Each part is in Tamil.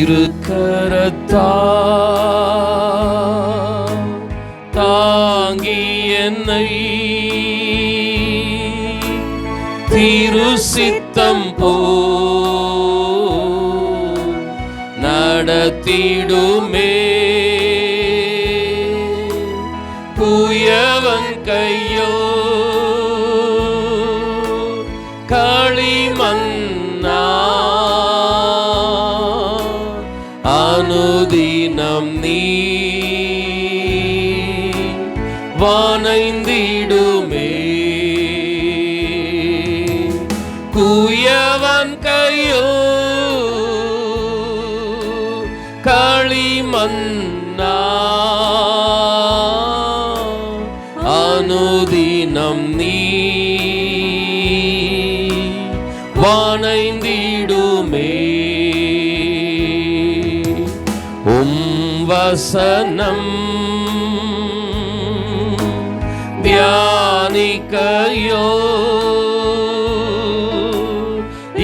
திருக்கரத்தால் தாங்கி என்னை திருசித்தம் போல் நடத்திடுமே. குயவன் கையோ களிமண்ணா அனுதினம் நீ வானைந்திடுமே. குயவன் கையோ களிமண்ணா அனுதினம் நீ வானைந்திடுமே. வசனம் தியானிக்கையோ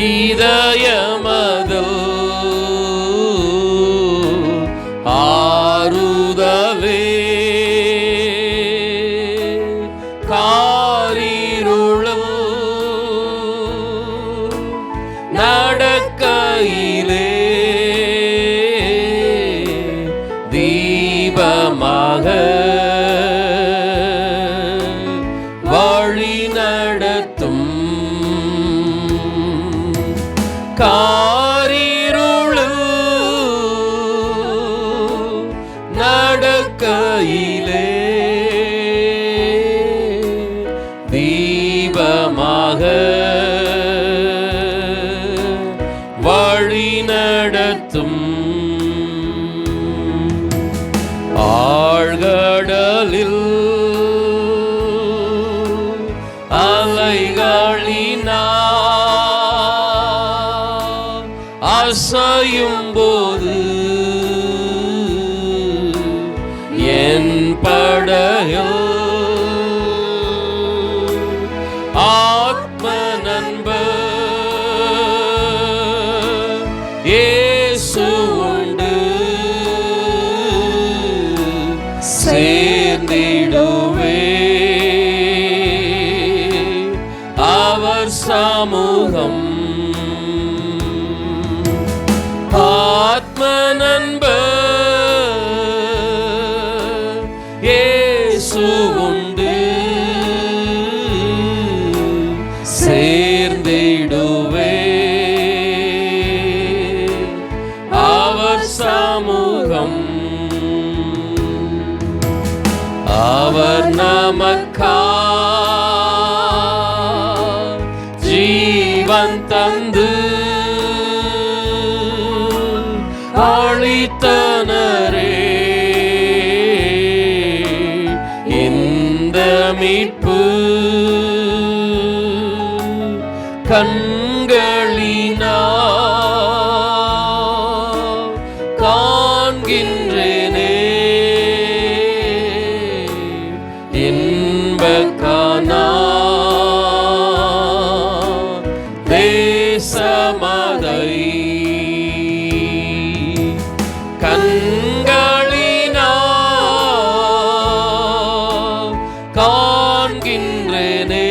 இதயமதோ ஆறுதவே. காரிருளோ நடக்கையிலே தீபமாக வழி நடத்தும். காரிருளோ நடக்கையிலே தீபமாக வழி நடத்தும். ஆழ்கடலில் அலைகளினால் அசையும் போது என் படகில் ஆத்ம நண்பர் இயேசு உண்டு. சேர்ந்திடுவே அவர் சமூகம். ஆத்ம நண்பர் இயேசு உண்டு. சேர்ந்திடுவே அவர் சமூகம். அவர் நமக்காய் ஜீவன் தந்து அளித்தனரே. இந்த மீட்பு கண்களினால் காண்கின்றேனே. தேசமதை கண்களினால் காண்கின்றேனே.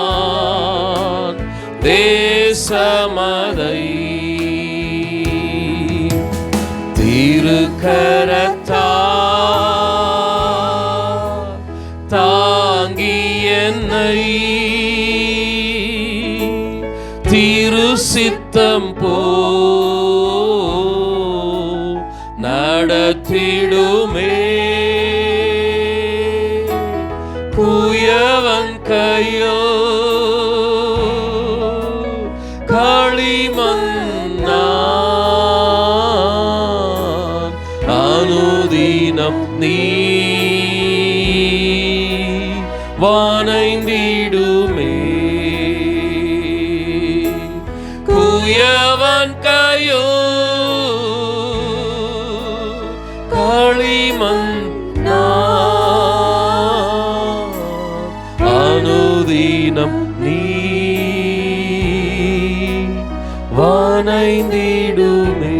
இன்பக்கானான் தேசமதை திருக்கரத்தால் தாங்கி என்னை திருசித்தம் போல் நடத்திடுமே. குயவன் கையோ களிமண்ணா அனுதினம் நீ வானைந்திடுமே. குயவன் கையோ களிமண்ணா அனுதினம் நீ நிறைந்திடுமே.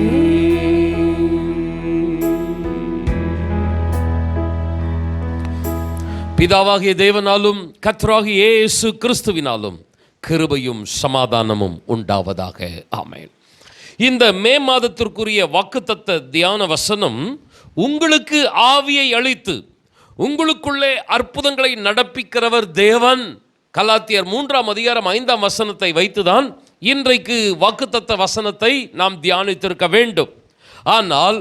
பிதாவாகிய தேவனாலும் கர்த்தராகிய இயேசு கிறிஸ்துவினாலும் கிருபையும் சமாதானமும் உண்டாவதாக. ஆமென். இந்த மே மாதத்திற்குரிய வாக்குத்தத்த தியான வசனம், உங்களுக்கு ஆவியை அளித்து உங்களுக்குள்ளே அற்புதங்களை நடப்பிக்கிறவர் தேவன். கலாத்தியர் 3:5 வைத்துதான் இன்றைக்கு வாக்குத்தத்த வசனத்தை நாம் தியானித்திருக்க வேண்டும். ஆனால்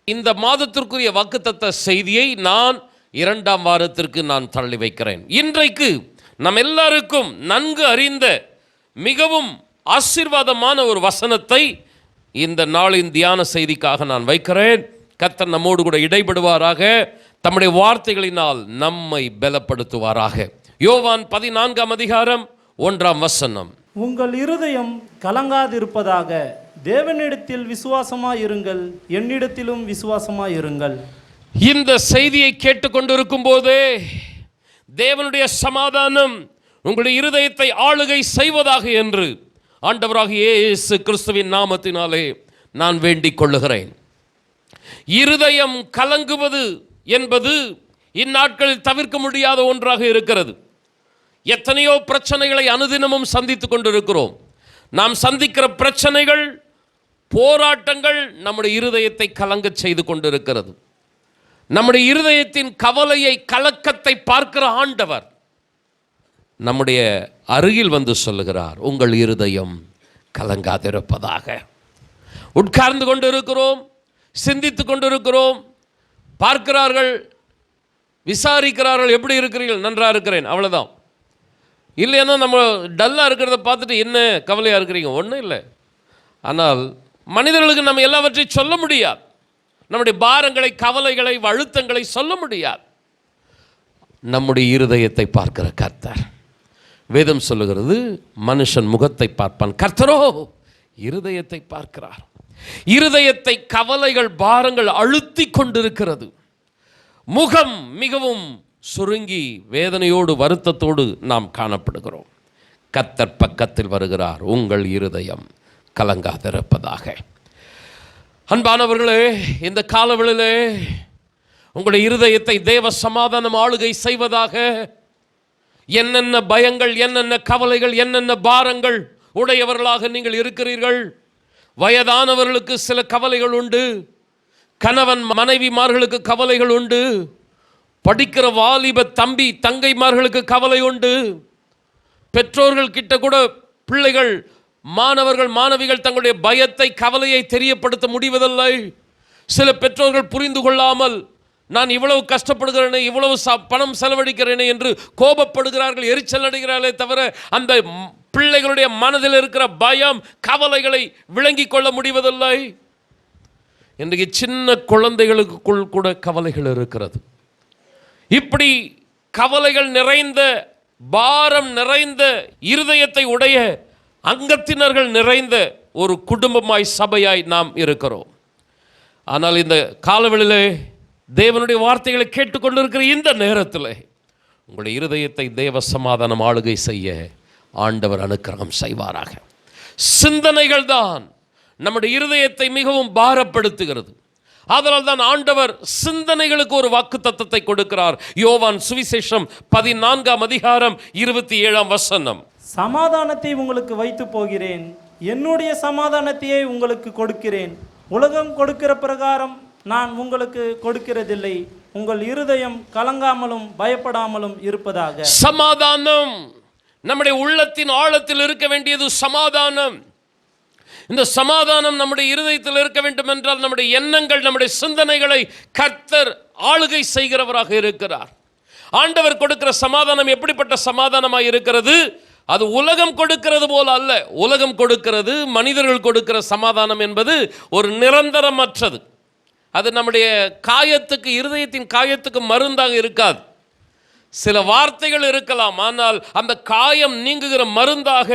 இந்த மாதத்திற்குரிய வாக்குத்தத்த செய்தியை நான் 2ஆம் வாரத்திற்கு நான் தள்ளி வைக்கிறேன். இன்றைக்கு நம் எல்லாருக்கும் நன்கு அறிந்த மிகவும் ஆசீர்வாதமான ஒரு வசனத்தை இந்த நாளின் தியான செய்திக்காக நான் வைக்கிறேன். கர்த்தர் நம்மோடு கூட இடைபடுவாராக, தம்முடைய வார்த்தைகளினால் நம்மை பலப்படுத்துவாராக. யோவான் 14:1. உங்கள் இருதயம் கலங்காதிருப்பதாக, தேவனிடத்தில் விசுவாசமாயிருங்கள், என்னிடத்திலும் விசுவாசமாயிருங்கள். இந்த செய்தியை கேட்டுக்கொண்டிருக்கும் போதே தேவனுடைய சமாதானம் உங்களுடைய இருதயத்தை ஆளுகை செய்வதாக என்று ஆண்டவராகிய இயேசு கிறிஸ்துவின் நாமத்தினாலே நான் வேண்டிக் கொள்ளுகிறேன். இருதயம் கலங்குவது என்பது இந்நாட்களில் தவிர்க்க முடியாத ஒன்றாக இருக்கிறது. எத்தனையோ பிரச்சனைகளை அனுதினமும் சந்தித்துக் கொண்டிருக்கிறோம். நாம் சந்திக்கிற பிரச்சனைகள், போராட்டங்கள் நம்முடைய இருதயத்தை கலங்கச் செய்து கொண்டிருக்கிறது. நம்முடைய இருதயத்தின் கவலையை, கலக்கத்தை பார்க்கிற ஆண்டவர் நம்முடைய அருகில் வந்து சொல்லுகிறார், உங்கள் இருதயம் கலங்காதிருப்பதாக. உட்கார்ந்து கொண்டிருக்கிறோம், சிந்தித்து கொண்டிருக்கிறோம், பார்க்கிறார்கள், விசாரிக்கிறார்கள், எப்படி இருக்கிறீர்கள்? நன்றாக இருக்கிறேன், அவ்வளோதான். இல்லைன்னா நம்ம டல்லாக இருக்கிறத பார்த்துட்டு என்ன கவலையாக இருக்கிறீங்க? ஒன்றும் இல்லை. ஆனால் மனிதர்களுக்கு நம்ம எல்லாவற்றையும் சொல்ல முடியாது. நம்முடைய பாரங்களை, கவலைகளை, அழுத்தங்களை சொல்ல முடியாது. நம்முடைய இருதயத்தை பார்க்கிற கர்த்தர், வேதம் சொல்லுகிறது, மனுஷன் முகத்தை பார்ப்பான், கர்த்தரோ இருதயத்தை பார்க்கிறார். இருதயத்தை கவலைகள், பாரங்கள் அழுத்தி கொண்டிருக்கிறது. முகம் மிகவும் சுருங்கி வேதனையோடு, வருத்தத்தோடு நாம் காணப்படுகிறோம். கர்த்தர் பக்கத்தில் வருகிறார், உங்கள் இருதயம் கலங்காதிருப்பதாக. அன்பானவர்களே, இந்த காலவெளியிலே உங்களுடைய இருதயத்தை தேவ சமாதானம் ஆளுகை செய்வதாக. என்னென்ன பயங்கள், என்னென்ன கவலைகள், என்னென்ன பாரங்கள் உடையவர்களாக நீங்கள் இருக்கிறீர்கள். வயதானவர்களுக்கு சில கவலைகள் உண்டு, கணவன் மனைவிமார்களுக்கு கவலைகள் உண்டு, படிக்கிற வாலிப தம்பி தங்கைமார்களுக்கு கவலை உண்டு, பெற்றோர்கள் கிட்ட கூட பிள்ளைகள், மாணவர்கள், மாணவிகள் தங்களுடைய பயத்தை, கவலையை தெரியப்படுத்த முடிவதில்லை. சில பெற்றோர்கள் புரிந்து கொள்ளாமல், நான் இவ்வளவு கஷ்டப்படுகிறேனே, இவ்வளவு பணம் செலவழிக்கிறேனே என்று கோபப்படுகிறார்கள், எரிச்சல் அடைகிறார்களே தவிர அந்த பிள்ளைகளுடைய மனதில் இருக்கிற பயம், கவலைகளை விளங்கி கொள்ள முடிவதில்லை. இன்றைக்கு சின்ன குழந்தைகளுக்குள் கூட கவலைகள் இருக்கிறது. இப்படி கவலைகள் நிறைந்த, பாரம் நிறைந்த இருதயத்தை உடைய, அங்கத்தினர்கள் நிறைந்த ஒரு குடும்பமாய், சபையாய் நாம் இருக்கிறோம். ஆனால் இந்த காலவெளியிலே தேவனுடைய வார்த்தைகளை கேட்டுக்கொண்டிருக்கிற இந்த நேரத்தில் உங்களுடைய இருதயத்தை தேவ சமாதானம் ஆளுகை செய்ய ஆண்டவர் அனுக்கிரகம் செய்வாராக. சிந்தனைகள் தான் நம்முடைய இருதயத்தை மிகவும் பாரப்படுத்துகிறது. அதனால் தான் ஆண்டவர் சிந்தனைகளுக்கு ஒரு வாக்குத்தத்தத்தை கொடுக்கிறார். யோவான் சுவிசேஷம் 14:27. சமாதானத்தை உங்களுக்கு வைத்து போகிறேன், என்னுடைய சமாதானத்தையே உங்களுக்கு கொடுக்கிறேன். உலகம் கொடுக்கிற பிரகாரம் நான் உங்களுக்கு கொடுக்கிறதில்லை. உங்கள் இருதயம் கலங்காமலும் பயப்படாமலும் இருப்பதாக. சமாதானம் நம்முடைய உள்ளத்தின் ஆழத்தில் இருக்க வேண்டியது சமாதானம். இந்த சமாதானம் நம்முடைய இருதயத்தில் இருக்க வேண்டும் என்றால் நம்முடைய எண்ணங்கள், நம்முடைய சிந்தனைகளை கர்த்தர் ஆளுகை செய்கிறவராக இருக்கிறார். ஆண்டவர் கொடுக்கிற சமாதானம் எப்படிப்பட்ட சமாதானமாக இருக்கிறது? அது உலகம் கொடுக்கிறது போல அல்ல. உலகம் கொடுக்கிறது, மனிதர்கள் கொடுக்கிற சமாதானம் என்பது ஒரு நிரந்தரமற்றது. அது நம்முடைய காயத்துக்கு, இருதயத்தின் காயத்துக்கு மருந்தாக இருக்காது. சில வார்த்தைகள் இருக்கலாம், ஆனால் அந்த காயம் நீங்குகிற மருந்தாக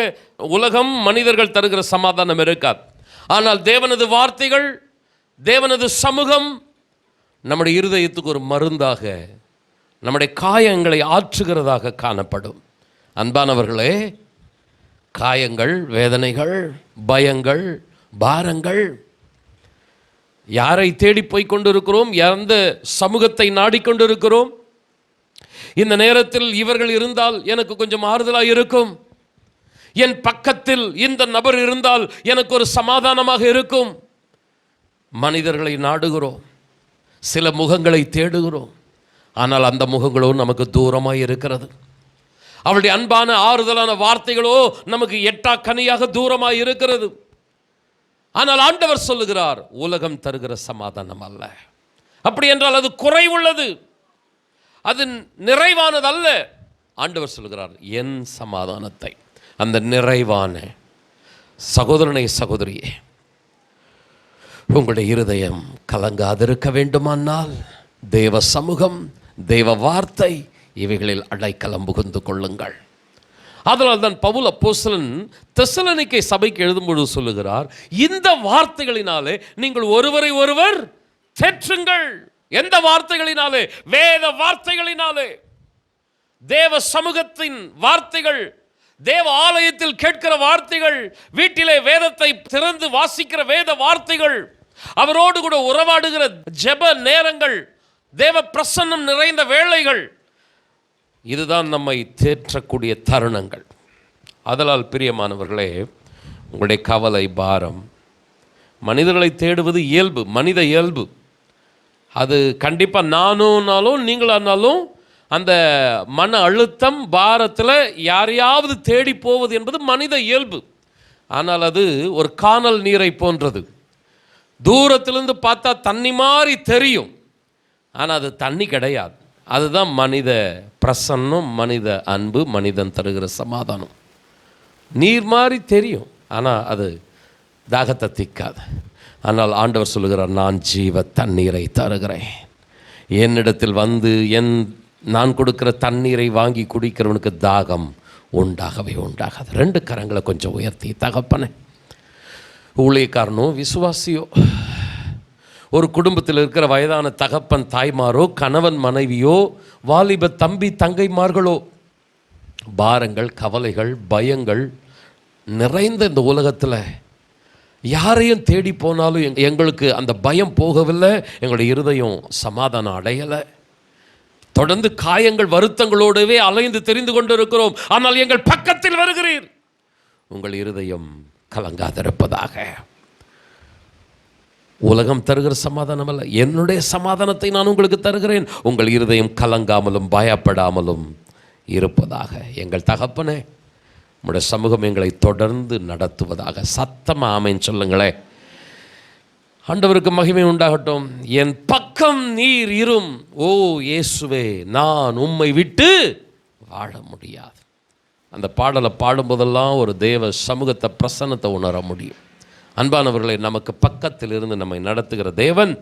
உலகம், மனிதர்கள் தருகிற சமாதானம் இருக்காது. ஆனால் தேவனது வார்த்தைகள், தேவனது சமூகம் நம்முடைய இருதயத்துக்கு ஒரு மருந்தாக, நம்முடைய காயங்களை ஆற்றுகிறதாக காணப்படும். அன்பானவர்களே, காயங்கள், வேதனைகள், பயங்கள், பாரங்கள். யாரை தேடி போய் கொண்டிருக்கிறோம்? எந்த சமூகத்தை நாடிக்கொண்டிருக்கிறோம்? இந்த நேரத்தில் இவர்கள் இருந்தால் எனக்கு கொஞ்சம் ஆறுதலாக இருக்கும், என் பக்கத்தில் இந்த நபர் இருந்தால் எனக்கு ஒரு சமாதானமாக இருக்கும். மனிதர்களை நாடுகிறோம், சில முகங்களை தேடுகிறோம், ஆனால் அந்த முகங்களோ நமக்கு தூரமாக இருக்கிறது. அவளுடைய அன்பான ஆறுதலான வார்த்தைகளோ நமக்கு எட்டா கனியாக தூரமாக இருக்கிறது. ஆனால் ஆண்டவர் சொல்லுகிறார், உலகம் தருகிற சமாதானம் அல்ல. அப்படி என்றால் அது குறைவுள்ளது, அது நிறைவானது அல்ல. ஆண்டவர் சொல்லுகிறார், என் சமாதானத்தை, அந்த நிறைவான சகோதரனை சகோதரியே, உங்களுடைய இருதயம் கலங்காதிருக்க வேண்டுமானால் தேவ சமூகம், தேவ வார்த்தை இவைகளில் அடைக்கலம் புகுந்து கொள்ளுங்கள். அதனால் தான் பவுல் அப்போஸ்தலன் தெசலோனிக்கே சபைக்கு எழுதும்பொழுது சொல்லுகிறார், இந்த வார்த்தைகளினாலே நீங்கள் ஒருவரை ஒருவர் தேற்றுங்கள். எந்த வார்த்தைகளினாலே? வேத வார்த்தைகளினாலே. தேவ சமூகத்தின் வார்த்தைகள், தேவ ஆலயத்தில் கேட்கிற வார்த்தைகள், வீட்டிலே வேதத்தை திறந்து வாசிக்கிற வேத வார்த்தைகள், அவரோடு கூட உறவாடுகிற ஜெப நேரங்கள், தேவ பிரசன்னம் நிறைந்த வேளைகள், இதுதான் நம்மை தேற்றக்கூடிய தருணங்கள். அதனால் பிரியமானவர்களே, உங்களுடைய கவலை, பாரம், மனிதர்களை தேடுவது இயல்பு, மனித இயல்பு. அது கண்டிப்பாக நானும்னாலும் நீங்களானாலும் அந்த மன அழுத்தம், பாரத்தில் யாரையாவது தேடி போவது என்பது மனித இயல்பு. ஆனால் அது ஒரு கானல் நீரை போன்றது. தூரத்திலிருந்து பார்த்தா தண்ணி மாதிரி தெரியும், ஆனால் அது தண்ணி கிடையாது. அதுதான் மனித பிரசன்னம், மனித அன்பு, மனிதன் தருகிற சமாதானம். நீர் மாதிரி தெரியும், ஆனால் அது தாகத்தை தீர்க்காது. ஆனால் ஆண்டவர் சொல்லுகிறார், நான் ஜீவ தண்ணீரை தருகிறேன். என்னிடத்தில் வந்து நான் கொடுக்கிற தண்ணீரை வாங்கி குடிக்கிறவனுக்கு தாகம் உண்டாகவே உண்டாகாது. 2 கரங்களை கொஞ்சம் உயர்த்தி, தகப்பனே, ஊழியக்காரனோ விசுவாசியோ, ஒரு குடும்பத்தில் இருக்கிற வயதான தகப்பன் தாய்மாரோ, கணவன் மனைவியோ, வாலிப தம்பி தங்கைமார்களோ, பாரங்கள், கவலைகள், பயங்கள் நிறைந்த இந்த உலகத்தில் யாரையும் தேடி போனாலும் எங்களுக்கு அந்த பயம் போகவில்லை, எங்களுடைய இருதயம் சமாதானம் அடையலை. தொடர்ந்து காயங்கள், வருத்தங்களோடவே அலைந்து தெரிந்து கொண்டிருக்கிறோம். ஆனால் எங்கள் பக்கத்தில் வருகிறீர், உங்கள் இருதயம் கலங்காதிருப்பதாக. உலகம் தருகிற சமாதானம் அல்ல, என்னுடைய சமாதானத்தை நான் உங்களுக்கு தருகிறேன், உங்கள் இருதயம் கலங்காமலும் பயப்படாமலும் இருப்பதாக. எங்கள் தகப்பனே, உம்முடைய சமூகம் எங்களை தொடர்ந்து நடத்துவதாக. சத்தமாக ஆமென் சொல்லுங்களேன். ஆண்டவருக்கு மகிமை உண்டாகட்டும். என் பக்கம் நீர் இரும், ஓ இயேசுவே, நான் உம்மை விட்டு வாழ முடியாது. அந்த பாடலை பாடும்போதெல்லாம் ஒரு தேவ சமூகத்தை, பிரசன்னத்தை உணர முடியும். அன்பானவர்களை, நமக்கு பக்கத்தில் இருந்து நம்மை நடத்துகிற தேவன்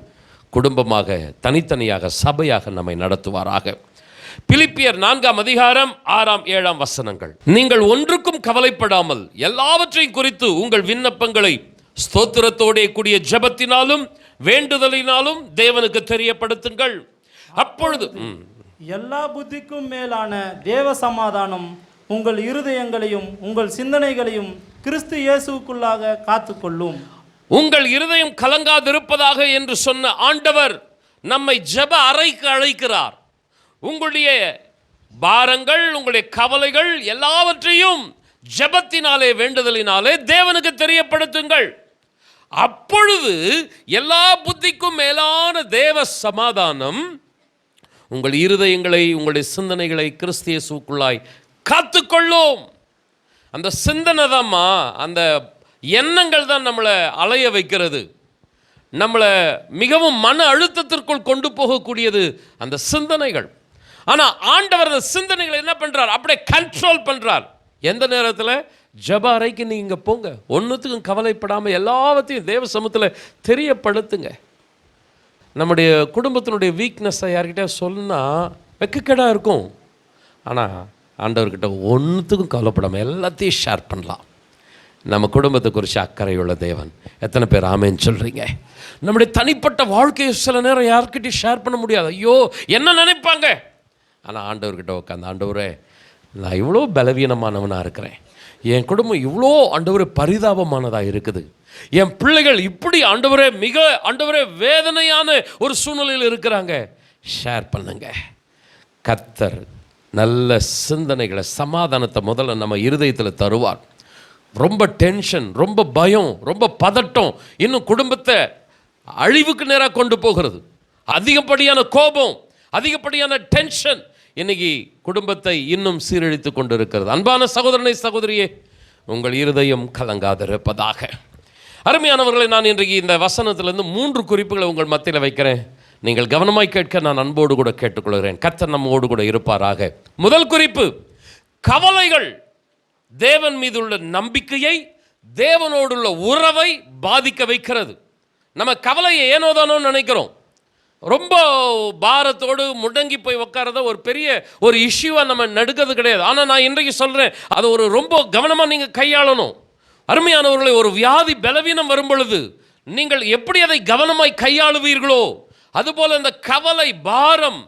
குடும்பமாக, தனித்தனியாக, சபையாக நம்மை நடத்துவாராக. பிலிப்பியர் 4ஆம் அதிகாரம் 6ஆம் 7ஆம் வசனங்கள். நீங்கள் ஒன்றுக்கும் கவலைப்படாமல் எல்லாவற்றையும் குறித்து உங்கள் விண்ணப்பங்களை ஸ்தோத்திரத்தோடே கூடிய ஜெபத்தினாலும் வேண்டுதலினாலும் தேவனுக்கு தெரியப்படுத்துங்கள். அப்பொழுது எல்லா புத்திக்கும் மேலான தேவ சமாதானம் உங்கள் இருதயங்களையும் உங்கள் சிந்தனைகளையும் கிறிஸ்து இயேசுவுக்குள்ளாக காத்துக்கொள்ளும். உங்கள் இருதயம் கலங்காதிருப்பதாக என்று சொன்ன ஆண்டவர் நம்மை ஜெப அறைக்கு அழைக்கிறார். உங்களுடைய பாரங்கள், உங்களுடைய கவலைகள் எல்லாவற்றையும் ஜெபத்தினாலே, வேண்டுதலினாலே தேவனுக்கு தெரியப்படுத்துங்கள். அப்பொழுது எல்லா புத்திக்கும் மேலான தேவ சமாதானம் உங்கள் இருதயங்களை, உங்களுடைய சிந்தனைகளை கிறிஸ்து இயேசுவுக்குள்ளாய் காத்துக்கொள்ளும். அந்த சிந்தனை தான்மா, அந்த எண்ணங்கள் தான் நம்மளை அலைய வைக்கிறது, நம்மளை மிகவும் மன அழுத்தத்திற்குள் கொண்டு போகக்கூடியது அந்த சிந்தனைகள். ஆனால் ஆண்டவர் அந்த சிந்தனைகளை என்ன பண்ணுறார்? அப்படியே கண்ட்ரோல் பண்ணுறார். எந்த நேரத்தில்? ஜெப அறைக்கு நீங்கள் போங்க, ஒன்றுத்துக்கும் கவலைப்படாமல் எல்லாவற்றையும் தேவ சமூகத்தில் தெரியப்படுத்துங்க. நம்முடைய குடும்பத்தினுடைய வீக்னஸை யார்கிட்ட சொன்னால் வெக்கக்கேடாக இருக்கும். ஆனால் ஆண்டவர்கிட்ட ஒன்றுத்துக்கும் கவலைப்படாமல் எல்லாத்தையும் ஷேர் பண்ணலாம். நம்ம குடும்பத்தை குறித்து அக்கறையுள்ள தேவன். எத்தனை பேர் ஆமேன்னு சொல்கிறீங்க? நம்முடைய தனிப்பட்ட வாழ்க்கையை சில நேரம் யார்கிட்டையும் ஷேர் பண்ண முடியாது, ஐயோ என்ன நினைப்பாங்க. ஆனால் ஆண்டவர்கிட்ட உட்காந்து, ஆண்டவரே, நான் இவ்வளோ பலவீனமானவனாக இருக்கிறேன், என் குடும்பம் இவ்வளோ ஆண்டவரே பரிதாபமானதாக இருக்குது, என் பிள்ளைகள் இப்படி ஆண்டவரே மிக ஆண்டவரே வேதனையான ஒரு சூழ்நிலையில் இருக்கிறாங்க, ஷேர் பண்ணுங்க. கர்த்தர் நல்ல சிந்தனைகளை, சமாதானத்தை முதல்ல நம்ம இருதயத்தில் தருவார். ரொம்ப டென்ஷன், ரொம்ப பயம், ரொம்ப பதட்டம் இன்னும் குடும்பத்தை அழிவுக்கு நேராக கொண்டு போகிறது. அதிகப்படியான கோபம், அதிகப்படியான டென்ஷன் இன்னைக்கு குடும்பத்தை இன்னும் சீரழித்து கொண்டு இருக்கிறது. அன்பான சகோதரனை, சகோதரியே, உங்கள் இருதயம் கலங்காதிருப்பதாக. அருமையானவர்களை, நான் இன்றைக்கு இந்த வசனத்திலிருந்து 3 குறிப்புகளை உங்கள் மத்தியில் வைக்கிறேன். நீங்கள் கவனமாய் கேட்க நான் அன்போடு கூட கேட்டுக்கொள்கிறேன். கர்த்தர் நம்மோடு கூட இருப்பாராக. முதல் குறிப்பு, கவலைகள் தேவன் மீது உள்ள நம்பிக்கையை, தேவனோடுள்ள உறவை பாதிக்க வைக்கிறது. நம்ம கவலையை ஏனோதானோ நினைக்கிறோம். ரொம்ப பாரத்தோடு முடங்கி போய் உட்காரத ஒரு பெரிய ஒரு இஷ்யூவாக நம்ம நடுக்கிறது கிடையாது. ஆனால் நான் இன்றைக்கு சொல்கிறேன், அதை ஒரு ரொம்ப கவனமாக நீங்கள் கையாளணும். அருமையானவர்களை, ஒரு வியாதி பலவீனம் வரும் பொழுது நீங்கள் எப்படி அதை கவனமாய் கையாளுவீர்களோ, அதுபோல் இந்த கவலை, பாரம்,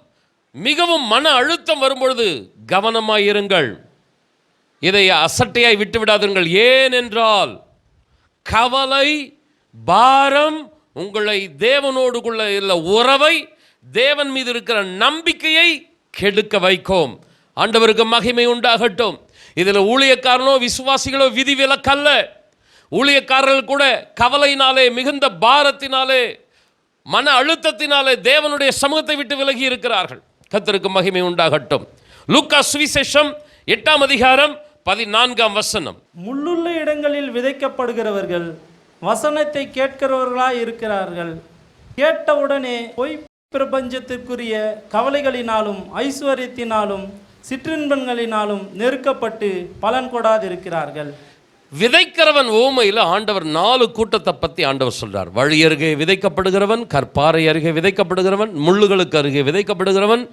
மிகவும் மன அழுத்தம் வரும்பொழுது கவனமாய் இருங்கள். இதை அசட்டையாய் விட்டு விடாதீர்கள். ஏனென்றால் கவலை, பாரம் உங்களை தேவனோடு உள்ள உறவை, தேவன் மீது இருக்கிற நம்பிக்கையை கெடுக்க வைக்கும். ஆண்டவருக்கு மகிமை உண்டாகட்டும். இதில் ஊழியக்காரனோ விசுவாசிகளோ விதிவிலக்கல்ல. ஊழியக்காரர்கள் கூட கவலையினாலே, மிகுந்த பாரத்தினாலே, மன அழுத்தத்தினாலே தேவனுடைய சமூகத்தை விட்டு விலகி இருக்கிறார்கள். கர்த்தருக்கு மகிமை உண்டாகட்டும். லூக்கா சுவிசேஷம் 8ஆம் அதிகாரம் 14ஆம் வசனம். முள்ளுள்ள இடங்களில் விதைக்கப்படுகிறவர்கள் வசனத்தை கேட்கிறவர்களாய் இருக்கிறார்கள். கேட்டவுடனே பொய் பிரபஞ்சத்திற்குரிய கவலைகளினாலும் ஐஸ்வர்யத்தினாலும் சிற்றின்பங்களினாலும் நெருக்கப்பட்டு பலன் கொடாதிருக்கிறார்கள். விதைக்கிறவன் ஓமையில் ஆண்டவர் 4 கூட்டத்தை பற்றி ஆண்டவர் சொல்றார். வழி அருகே விதைக்கப்படுகிறவன், கற்பாறை அருகே விதைக்கப்படுகிறவன், முள்ளுகளுக்கு அருகே விதைக்கப்படுகிறவன்,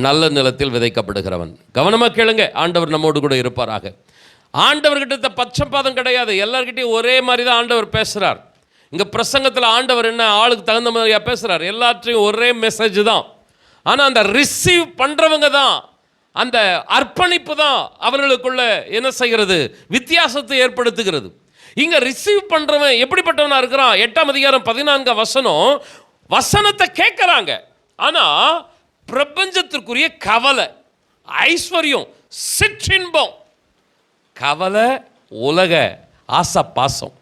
நல்ல நிலத்தில் விதைக்கப்படுகிறவன். கவனமாக கேளுங்க, ஆண்டவர் நம்மோடு கூட இருப்பாராக. ஆண்டவர்கிட்ட பட்சபாதம் கிடையாது. எல்லார்கிட்டையும் ஒரே மாதிரி தான் ஆண்டவர் பேசுகிறார். இங்கே பிரசங்கத்தில் ஆண்டவர் என்ன ஆளுக்கு தகுந்த மாதிரியாக பேசுகிறார். எல்லாற்றையும் ஒரே மெசேஜ் தான். ஆனால் அந்த ரிசீவ் பண்ணுறவங்க தான், அந்த அர்ப்பணிப்பு தான் அவர்களுக்குள்ள என்ன செய்கிறது, வித்தியாசத்தை ஏற்படுத்துகிறது. இங்கே ரிசீவ் பண்ணுறவன் எப்படிப்பட்டவனாக இருக்கிறான்? 8ஆம் அதிகாரம் 14ஆம் வசனம். வசனத்தை கேட்குறாங்க, ஆனால் பிரபஞ்சத்திற்குரிய கவலை, ஐஸ்வர்யம், சிற்றின்பம், கவலை, உலக ஆசை, பாசம்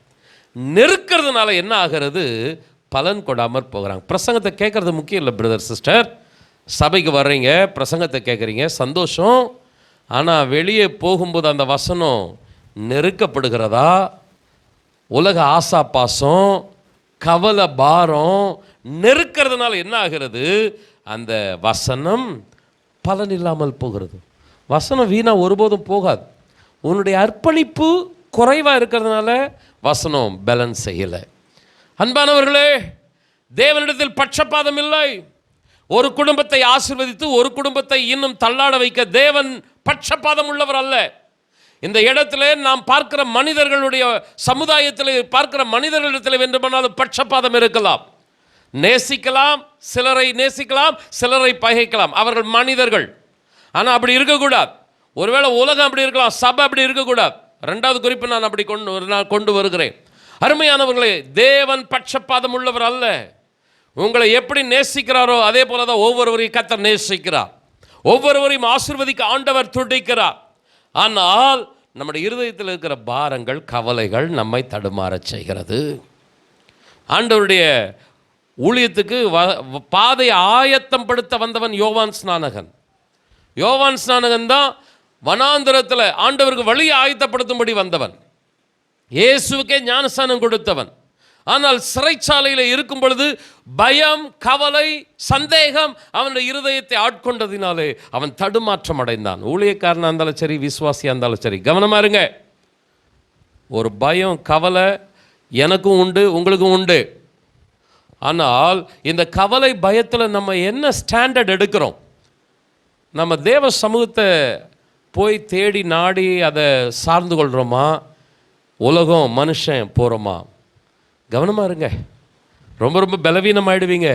நெருக்கிறதுனால என்ன ஆகிறது? பலன் கொடாமற் போகிறாங்க. பிரசங்கத்தை கேட்குறது முக்கியம் இல்லை பிரதர், சிஸ்டர். சபைக்கு வர்றீங்க, பிரசங்கத்தை கேட்குறீங்க, சந்தோஷம். ஆனால் வெளியே போகும்போது அந்த வசனம் நெருக்கப்படுகிறதா? உலக ஆசா பாசம், கவலை, பாரம் நெருக்கிறதுனால என்ன ஆகிறது? அந்த வசனம் பலன் இல்லாமல் போகிறது. வசனம் வீணாக ஒருபோதும் போகாது. உன்னுடைய அர்ப்பணிப்பு குறைவாக இருக்கிறதுனால வசனம் பேலன்ஸ் செய்யலை. அன்பானவர்களே, தேவனிடத்தில் பட்சபாதம் இல்லை. ஒரு குடும்பத்தை ஆசீர்வதித்து ஒரு குடும்பத்தை இன்னும் தள்ளாட வைக்க தேவன் பட்சபாதம் உள்ளவர் அல்ல. இந்த இடத்துல நாம் பார்க்கிற மனிதர்களுடைய சமுதாயத்தில் பார்க்கிற மனிதர்களிடத்தில் வேண்டுமானாலும் பட்சபாதம் இருக்கலாம். நேசிக்கலாம், சிலரை நேசிக்கலாம், சிலரை பகைக்கலாம். அவர்கள் மனிதர்கள். ஆனால் அப்படி இருக்கக்கூடாது. ஒருவேளை உலகம் அப்படி இருக்கலாம், சபை அப்படி இருக்கக்கூடாது. 2வது குறிப்பு நான் அப்படி கொண்டு வருகிறேன். அருமையானவர்களே, தேவன் பட்சபாதம் உள்ளவர் அல்ல. உங்களை எப்படி நேசிக்கிறாரோ அதே போல தான் ஒவ்வொருவரையும் கர்த்தர் நேசிக்கிறார். ஒவ்வொருவரையும் ஆசீர்வதிக்க ஆண்டவர் துடிக்கிறார். ஆனால் நம்முடைய இருதயத்தில் இருக்கிற பாரங்கள், கவலைகள் நம்மை தடுமாறச் செய்கிறது. ஆண்டவருடைய ஊழியத்துக்கு பாதையை ஆயத்தம் படுத்த வந்தவன் யோவான் ஸ்நானகன். யோவான் ஸ்நானகன் தான் வனாந்திரத்தில் ஆண்டவருக்கு வழியை ஆயத்தப்படுத்தும்படி வந்தவன். இயேசுவுக்கே ஞானஸ்நானம் கொடுத்தவன். ஆனால் சிறைச்சாலையில் இருக்கும் பொழுது பயம், கவலை, சந்தேகம் அவனுடைய இருதயத்தை ஆட்கொண்டதினாலே அவன் தடுமாற்றம் அடைந்தான். ஊழியக்காரனாக இருந்தாலும் சரி, விசுவாசியாக இருந்தாலும் சரி, கவனமாக இருங்க. ஒரு பயம், கவலை எனக்கும் உண்டு, உங்களுக்கும் உண்டு. ஆனால் இந்த கவலை, பயத்தில் நம்ம என்ன ஸ்டாண்டர்ட் எடுக்கிறோம்? நம்ம தேவ சமூகத்தை போய் தேடி நாடி அதை சார்ந்து கொள்கிறோமா? உலகம், மனுஷன் போகிறோமா? கவனமாக இருங்க. ரொம்ப ரொம்ப பலவீனமாயிடுவீங்க.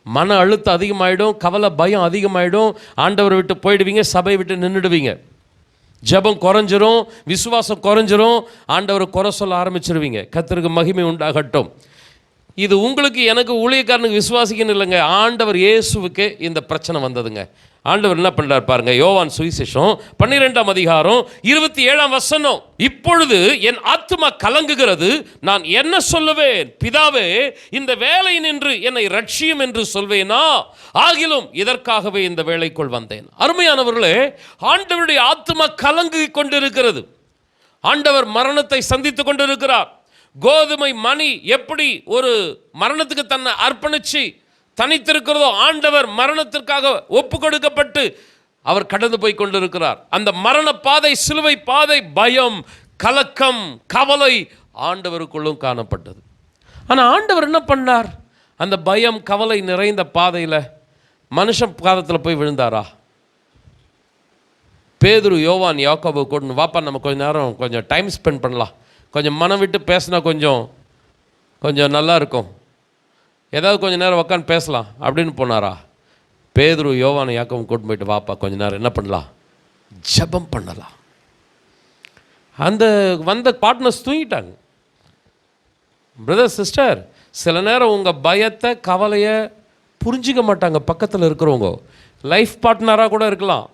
மன அழுத்தம் அதிகமாகிடும், கவலை, பயம் அதிகமாகிடும். ஆண்டவரை விட்டு போயிடுவீங்க, சபையை விட்டு நின்றுடுவீங்க. ஜெபம் குறைஞ்சிரும், விசுவாசம் குறைஞ்சிரும், ஆண்டவரை குறை சொல்ல ஆரம்பிச்சிருவீங்க. கர்த்தருக்கு மகிமை உண்டாகட்டும். இது உங்களுக்கு எனக்கு ஊழியக்காரனுக்கு விசுவாசிக்கணும் இல்லைங்க, ஆண்டவர் இயேசுவுக்கு இந்த பிரச்சனை வந்ததுங்க. ஆண்டவர் என்ன பண்ணுறார் பாருங்க, யோவான் சுவிசேஷம் 12ஆம் அதிகாரம் 27ஆம் வசனம். இப்பொழுது என் ஆத்துமா கலங்குகிறது, நான் என்ன சொல்லுவேன்? பிதாவே, இந்த வேலை நின்று என்னை ரட்சியும் என்று சொல்வேனா? ஆகிலும் இதற்காகவே இந்த வேலைக்குள் வந்தேன். அருமையானவர்களே, ஆண்டவருடைய ஆத்துமா கலங்கி கொண்டிருக்கிறது. ஆண்டவர் மரணத்தை சந்தித்து கொண்டிருக்கிறார். கோதுமை மணி எப்படி ஒரு மரணத்துக்கு தன்னை அர்ப்பணிச்சு தனித்திருக்கிறதோ, ஆண்டவர் மரணத்திற்காக ஒப்பு கொடுக்கப்பட்டு அவர் கடந்து போய் கொண்டிருக்கிறார். அந்த மரண பாதை, சிலுவை பாதை, பயம், கலக்கம், கவலை ஆண்டவருக்குள்ளும் காணப்பட்டது. ஆனால் ஆண்டவர் என்ன பண்ணார்? அந்த பயம், கவலை நிறைந்த பாதையில் மனுஷன் பாதத்தில் போய் விழுந்தாரா? பேதுரு, யோவான், யாக்கோபு கொண்டு வாப்பா, நம்ம கொஞ்ச நேரம் கொஞ்சம் டைம் ஸ்பெண்ட் பண்ணலாம், கொஞ்சம் மனம் விட்டு பேசினா கொஞ்சம் நல்லா இருக்கும், ஏதாவது கொஞ்சம் நேரம் உட்காந்து பேசலாம் அப்படின்னு போனாரா? பேதுரு, யோவான், யாக்கோபு கூட்டு போயிட்டு வாப்பா கொஞ்ச நேரம் என்ன பண்ணலாம்? ஜெபம் பண்ணலாம். அந்த வந்த பார்ட்னர்ஸ் தூங்கிட்டாங்க. பிரதர், சிஸ்டர், சில நேரம் உங்கள் பயத்தை, கவலையை புரிஞ்சிக்க மாட்டாங்க பக்கத்தில் இருக்கிறவங்க. லைஃப் பார்ட்னராக கூட இருக்கலாம்,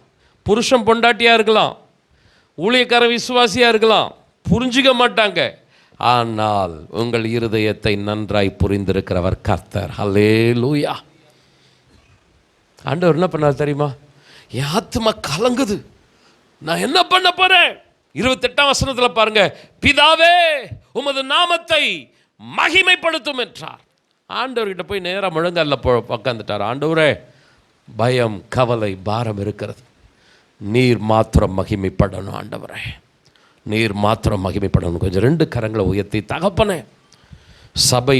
புருஷன் பொண்டாட்டியாக இருக்கலாம், ஊழியக்கார விசுவாசியாக இருக்கலாம், புரிஞ்சிக்க மாட்டாங்க. ஆனால் உங்கள் இருதயத்தை நன்றாய் புரிந்திருக்கிறவர் கர்த்தர். ஹல்லேலூயா. ஆண்டவர் என்ன பண்ணார் தெரியுமா? என் ஆத்துமா கலங்குது, நான் என்ன பண்ண போறேன்? 28ஆம் வசனத்தில் பாருங்க, பிதாவே, உமது நாமத்தை மகிமைப்படுத்தும் என்றார். ஆண்டவர்கிட்ட போய் நேராக முழங்கால உட்காந்துட்டார். ஆண்டவரே, பயம், கவலை, பாரம் இருக்கிறது, நீர் மாத்திரம் மகிமைப்படணும். ஆண்டவரே, நீர் மாத்திரம் மகிமைப்படணும். கொஞ்சம் 2 கரங்களை உயர்த்தி, தகப்பனே, சபை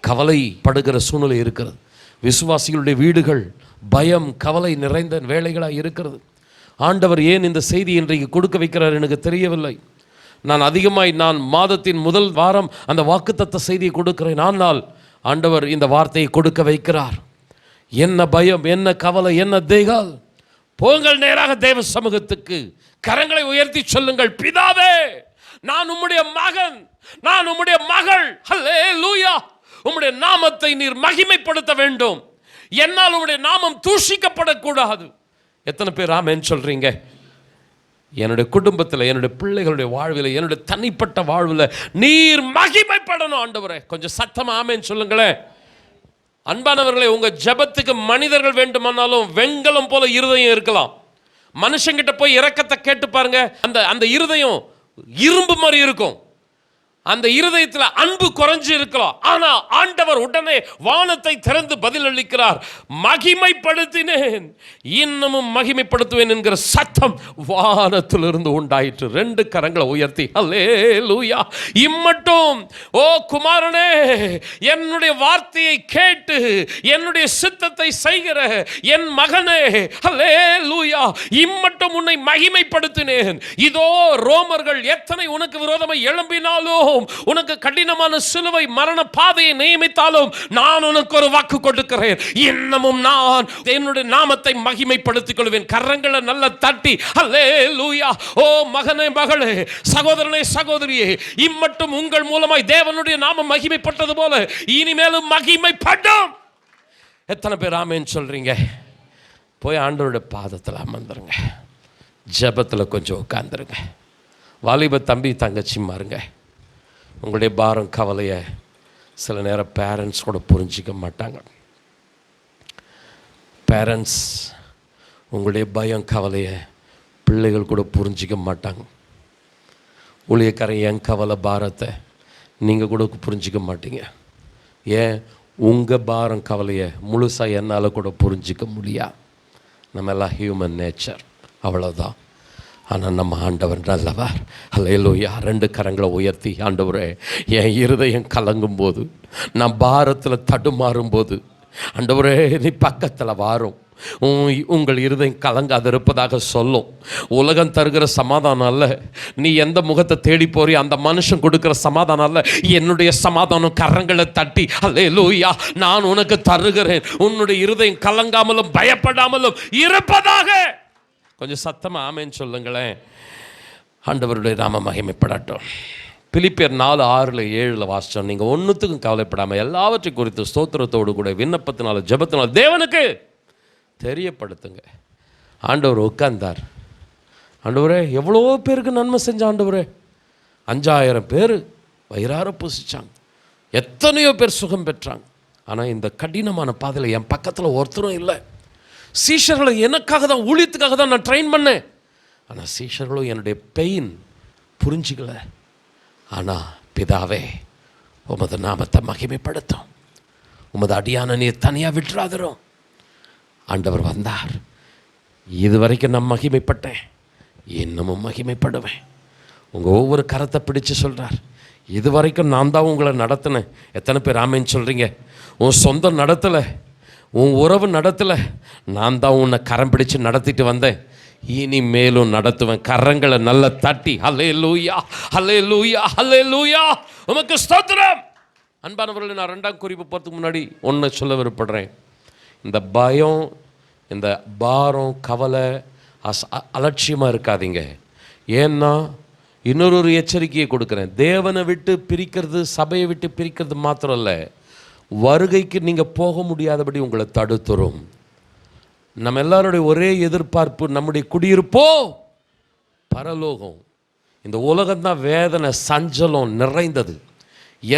கவலைப்படுகிற சூழ்நிலை இருக்கிறது. விசுவாசிகளுடைய வீடுகள் பயம், கவலை நிறைந்த வேலைகளாக இருக்கிறது. ஆண்டவர் ஏன் இந்த செய்தி இன்றைக்கு கொடுக்க வைக்கிறார் எனக்கு தெரியவில்லை. நான் மாதத்தின் முதல் வாரம் அந்த வாக்குத்தத்த செய்தியை கொடுக்கிறேன். ஆனால் ஆண்டவர் இந்த வார்த்தையை கொடுக்க வைக்கிறார். என்ன பயம், என்ன கவலை, என்ன தேகால், போங்கள் நேராக தேவ சமூகத்துக்கு, கரங்களை உயர்த்தி சொல்லுங்கள், பிதாவே, நான் உம்முடைய மகன், நான் உம்முடைய மகள். ஹல்லேலூயா. உம்முடைய நாமத்தை நீர் மகிமைப்படுத்த வேண்டும். என்னால் உம்முடைய நாமம் தூஷிக்கப்படக்கூடாது. எத்தனை பேர் ஆமென் சொல்றீங்க? என்னுடைய குடும்பத்தில், என்னுடைய பிள்ளைகளுடைய வாழ்வில், என்னுடைய தனிப்பட்ட வாழ்வில் நீர் மகிமைப்படணும் ஆண்டவரே. கொஞ்சம் சத்தமா ஆமென் சொல்லுங்களேன். அன்பானவர்களே, உங்க ஜெபத்துக்கு மனிதர்கள் வேண்டுமானாலும் வெண்கலம் போல இருதயம் இருக்கலாம். மனுஷங்கிட்ட போய் இரக்கத்தை கேட்டு பாருங்க, அந்த இருதயம் இரும்பு மாதிரி இருக்கும். அந்த இருதயத்தில் அன்பு குறைஞ்சு இருக்கலாம். ஆனா ஆண்டவர் உடனே வானத்தை திறந்து பதில் அளிக்கிறார். மகிமைப்படுத்தினேன், இன்னமும் மகிமைப்படுத்துவேன் என்கிற சத்தம் வானத்திலிருந்து உண்டாயிற்று. 2 கரங்களை உயர்த்தி அல்லேலூயா. இம்மட்டும் ஓ குமாரனே, என்னுடைய வார்த்தையை கேட்டு என்னுடைய சித்தத்தை செய்கிற என் மகனே, அல்லேலூயா, இம்மட்டும் உன்னை மகிமைப்படுத்தினேன். இதோ ரோமர்கள் எத்தனை உனக்கு விரோதமாய் எழும்பினாலும், உனக்கு கடினமான சிலுவை மரண பாதையை நியமித்தாலும் நான் உனக்கு ஒரு வாக்கு கொடுக்கிறேன். இன்னமும் நான் என்னுடைய நாமத்தை மகிமைப்படுத்திக் கொள்வேன். கரங்களை நல்ல தட்டி அல்லேலூயா. ஓ மகனே, மகளே, சகோதரனே, சகோதரியே, இம்மட்டும் உங்கள் மூலமாய் தேவனுடைய நாமம் மகிமைப்பட்டது போல இனிமேலும் மகிமைப்படும். எத்தனை பேர் ஆமென் சொல்றீங்க? போய் ஆண்டவருடைய பாதத்தில் அமர்ந்துருங்க, ஜெபத்தில் கொஞ்சம் உட்கார்ந்துருங்க. வாலிப தம்பி, தங்கச்சி மாறுங்க. உங்களுடைய பாரம், கவலையை சில நேரம் பேரண்ட்ஸ் கூட புரிஞ்சிக்க மாட்டாங்க. பேரண்ட்ஸ் உங்களுடைய பயம், கவலையை பிள்ளைகள் கூட புரிஞ்சிக்க மாட்டாங்க. ஊழியக்காரன் என் கவலை, பாரத்தை நீங்கள் கூட புரிஞ்சிக்க மாட்டீங்க. ஏன்? உங்கள் பாரம், கவலையை முழுசாக என்னால் கூட புரிஞ்சிக்க முடியாது. நம்ம எல்லாம் ஹியூமன் நேச்சர், அவ்வளோதான். ஆனால் நம்ம ஆண்டவர் நல்லவர். அல்லேலூயா. 2 கரங்களை உயர்த்தி, ஆண்டவரே, என் இருதயம் கலங்கும் போது, நான் பாரத்தில் தடுமாறும் போது, ஆண்டவரே, நீ பக்கத்தில் வாரும். உங்கள் இருதயம் கலங்காது இருப்பதாக சொல்லும். உலகம் தருகிற சமாதானம் அல்ல, நீ எந்த முகத்தை தேடி போறி அந்த மனுஷன் கொடுக்கிற சமாதானம் அல்ல, என்னுடைய சமாதானம் கரங்களை தட்டி அல்லேலூயா நான் உனக்கு தருகிறேன். உன்னுடைய இருதயம் கலங்காமலும் பயப்படாமலும் இருப்பதாக. கொஞ்சம் சத்தமாக ஆமேன்னு சொல்லுங்களேன். ஆண்டவருடைய நாம மகிமைப்படட்டும். பிலிப்பியர் 4:6-7 வாசித்தோம். நீங்கள் ஒன்றுத்துக்கும் கவலைப்படாமல் எல்லாவற்றை குறித்து ஸ்தோத்திரத்தோடு கூட விண்ணப்பத்தினால ஜெபத்தினால தேவனுக்கு தெரியப்படுத்துங்க. ஆண்டவர் உட்கார்ந்தார். ஆண்டவரே, எவ்வளோ பேருக்கு நன்மை செஞ்ச ஆண்டவரே. 5000 பேர் வயிறார பூசிச்சாங்க, எத்தனையோ பேர் சுகம் பெற்றாங்க. ஆனால் இந்த கடினமான பாதையில் என் பக்கத்தில் ஒருத்தரும் இல்லை. சீஷர்களை எனக்காக தான், ஊழியத்துக்காக தான் நான் ட்ரெயின் பண்ணேன். ஆனால் சீஷர்களும் என்னுடைய பெயின் புரிஞ்சிக்கல. ஆனால் பிதாவே, உமது நாமத்தை மகிமைப்படுத்தும், உமது அடியான நீர் தனியாக விட்டுறாதரும். ஆண்டவர் வந்தார். இது வரைக்கும் நான் மகிமைப்பட்டேன், இன்னமும் மகிமைப்படுவேன். உங்கள் ஒவ்வொரு கரத்தை பிடிச்சு சொல்கிறார், இது வரைக்கும் நான் தான் உங்களை நடத்தினேன். எத்தனை பேர் ஆமேன்னு சொல்கிறீங்க? உன் சொந்தம் நடத்தலை, உன் உறவு நடத்தலை, நான் தான் உன்னை கரம் பிடிச்சு நடத்திட்டு வந்தேன், இனி மேலும் நடத்துவேன். கரங்களை நல்லா தட்டி ஹல்லேலூயா, ஹல்லேலூயா, ஹல்லேலூயா, உமக்கு ஸ்தோத்திரம். அன்பானவர்களே, நான் 2ஆம் குறிப்பு போகிறதுக்கு முன்னாடி ஒன்று சொல்ல விருப்பப்படுறேன். இந்த பயம், இந்த பாரம், கவலை, அலட்சியமாக இருக்காதீங்க. ஏன்னா இன்னொரு எச்சரிக்கையை கொடுக்குறேன். தேவனை விட்டு பிரிக்கிறது, சபையை விட்டு பிரிக்கிறது மாத்திரம் இல்லை, வருகைக்கு நீங்கள் போக முடியாதபடி உங்களை தடுத்துரும். நம்ம எல்லாருடைய ஒரே எதிர்பார்ப்பு நம்முடைய குடியிருப்போ பரலோகம். இந்த உலகம்தான் வேதனை, சஞ்சலம் நிறைந்தது.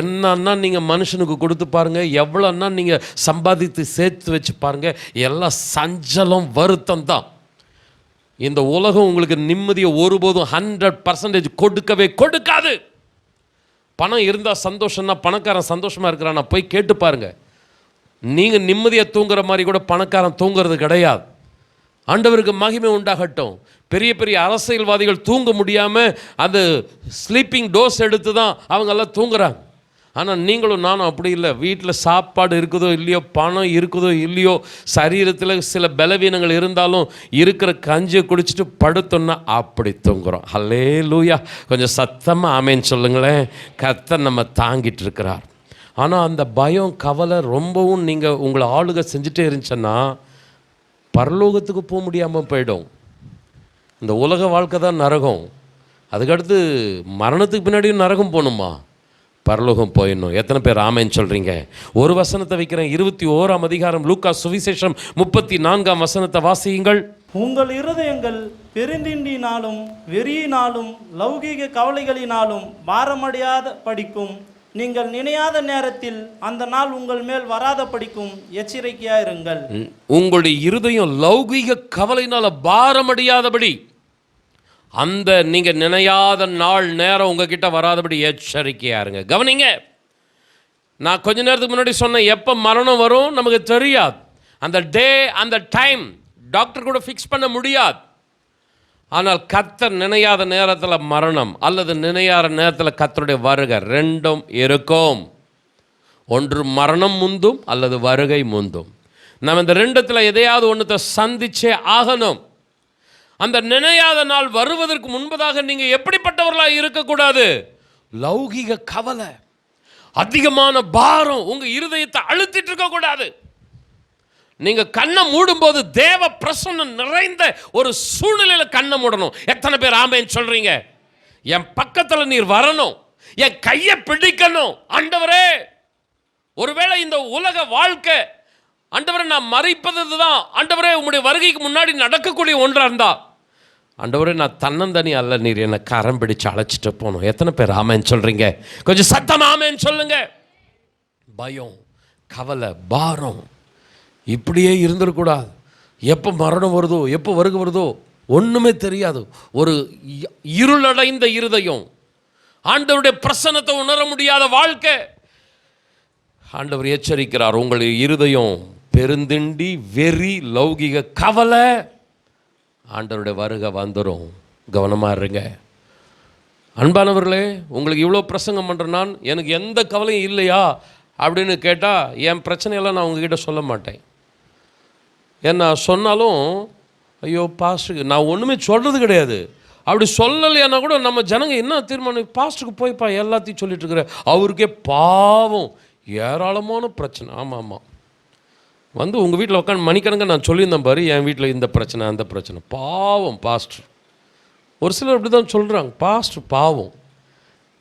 என்னன்னா நீங்கள் மனுஷனுக்கு கொடுத்து பாருங்கள், எவ்வளோன்னா நீங்கள் சம்பாதித்து சேர்த்து வச்சு பாருங்கள், எல்லாம் சஞ்சலம், வருத்தம் தான். இந்த உலகம் உங்களுக்கு நிம்மதியை ஒருபோதும் 100% கொடுக்கவே கொடுக்காது. பணம் இருந்தால் சந்தோஷம்னா பணக்காரன் சந்தோஷமாக இருக்கிறான்னா போய் கேட்டு பாருங்கள். நீங்கள் நிம்மதியாக தூங்குற மாதிரி கூட பணக்காரன் தூங்குறது கிடையாது. ஆண்டவருக்கு மகிமை உண்டாகட்டும். பெரிய பெரிய அரசியல்வாதிகள் தூங்க முடியாமல் அது ஸ்லீப்பிங் டோஸ் எடுத்து தான் அவங்கெல்லாம் தூங்குறாங்க. ஆனால் நீங்களும் நானும் அப்படி இல்லை. வீட்டில் சாப்பாடு இருக்குதோ இல்லையோ, பணம் இருக்குதோ இல்லையோ, சரீரத்தில் சில பலவீனங்கள் இருந்தாலும் இருக்கிற கஞ்சியை குடிச்சிட்டு படுத்தோன்னா அப்படி தூங்குறோம். ஹல்லேலூயா. கொஞ்சம் சத்தமாக ஆமேன்னு சொல்லுங்களேன். கர்த்தர் நம்ம தாங்கிட்டு இருக்கிறார். ஆனால் அந்த பயம், கவலை ரொம்பவும் நீங்கள் உங்களை ஆளுகை செஞ்சுட்டே இருந்துச்சுன்னா பரலோகத்துக்கு போக முடியாமல் போயிடும். இந்த உலக வாழ்க்கை தான் நரகம். அதுக்கடுத்து மரணத்துக்கு பின்னாடியும் நரகம் போகணுமா? பரலோகம் போயிடணும். எத்தனை பேர் ஆமேன்னு சொல்கிறீங்க? ஒரு வசனத்தை வைக்கிறேன். 21ஆம் அதிகாரம் லூக்கா சுவிசேஷம் 34ஆம் வசனத்தை வாசியுங்கள். உங்கள் இருதயங்கள் பெருந்திண்டினாலும் வெறியினாலும் லௌகீக கவலைகளினாலும் பாரமடையாத படிக்கும் நீங்கள் நினையாத நேரத்தில் அந்த நாள் உங்கள் மேல் வராத படிக்கும் எச்சரிக்கையாயிருங்கள். உங்களுடைய இருதயம் லௌகீக கவலையினால பாரமடையாதபடி, அந்த நீங்கள் நினையாத நாள் நேரம் உங்ககிட்ட வராதபடி எச்சரிக்கையாக இருங்க. கவனிங்க, நான் கொஞ்ச நேரத்துக்கு முன்னாடி சொன்னேன், எப்போ மரணம் வரும் நமக்கு தெரியாது. அந்த டே, அந்த டைம் டாக்டர் கூட ஃபிக்ஸ் பண்ண முடியாது. ஆனால் கர்த்தர் நினையாத நேரத்தில் மரணம் அல்லது நினையாத நேரத்தில் கர்த்தருடைய வருகை ரெண்டும் இருக்கும். ஒன்று மரணம் முந்தும் அல்லது வருகை முந்தும். நம்ம இந்த ரெண்டத்தில் எதையாவது ஒன்றத்தை சந்திச்சே ஆகணும். அந்த நினையாத நாள் வருவதற்கு முன்பதாக நீங்கள் எப்படிப்பட்டவர்களாக இருக்கக்கூடாது? லௌகிக கவலை, அதிகமான பாரம் உங்கள் இருதயத்தை அழுத்திட்டு இருக்கக்கூடாது. நீங்கள் கண்ணை மூடும்போது தேவ பிரசன்னம் நிறைந்த ஒரு சூழ்நிலையில் கண்ணை மூடணும். எத்தனை பேர் ஆமேன்னு சொல்கிறீங்க? என் பக்கத்தில் நீர் வரணும், என் கையை பிடிக்கணும். ஆண்டவரே, ஒருவேளை இந்த உலக வாழ்க்கை ஆண்டவரை நான் மறைப்பது தான் ஆண்டவரே உங்களுடைய வருகைக்கு முன்னாடி நடக்கக்கூடிய ஒன்றாக இருந்தா, ஆண்டவரே நான் தன்னந்தனி அல்ல, நீர் என்னை கரம் பிடிச்சு அழைச்சிட்டு போகணும். எத்தனை பேர் ஆமேன்னு சொல்கிறீங்க? கொஞ்சம் சத்தம் ஆமேன்னு சொல்லுங்க. பயம், கவலை, பாரம் இப்படியே இருந்துடக்கூடாது. எப்போ மரணம் வருதோ, எப்போ வருகை வருதோ ஒன்றுமே தெரியாது. ஒரு இருளடைந்த இருதயம், ஆண்டவருடைய பிரசன்னத்தை உணர முடியாத வாழ்க்கை. ஆண்டவர் எச்சரிக்கிறார், உங்களுடைய இருதயம் பெருந்திண்டி, வெறி, லௌகிக கவலை, ஆண்டவருடைய வருகை வந்துடும். கவனமாக இருங்க. அன்பானவர்களே, உங்களுக்கு இவ்வளோ பிரசங்கம் பண்ணுறேன், நான் எனக்கு எந்த கவலையும் இல்லையா அப்படின்னு கேட்டால் என் பிரச்சனையெல்லாம் நான் உங்ககிட்ட சொல்ல மாட்டேன். ஏன்னா சொன்னாலும் ஐயோ பாஸ்டருக்கு நான் ஒன்றுமே சொல்கிறது கிடையாது. அப்படி சொல்லலைன்னா கூட நம்ம ஜனங்க என்ன தீர்மானம், பாஸ்டருக்கு போய்ப்பா எல்லாத்தையும் சொல்லிட்டு இருக்கிற, அவருக்கே பாவம் ஏராளமான பிரச்சனை. ஆமாம் ஆமாம், வந்து உங்கள் வீட்டில் உட்காந்து மணிக்கணங்க நான் சொல்லியிருந்தேன் பாரு, என் வீட்டில் இந்த பிரச்சனை அந்த பிரச்சனை. பாவம் பாஸ்டர். ஒரு சிலர் அப்படி தான் சொல்கிறாங்க, பாஸ்டர் பாவம்.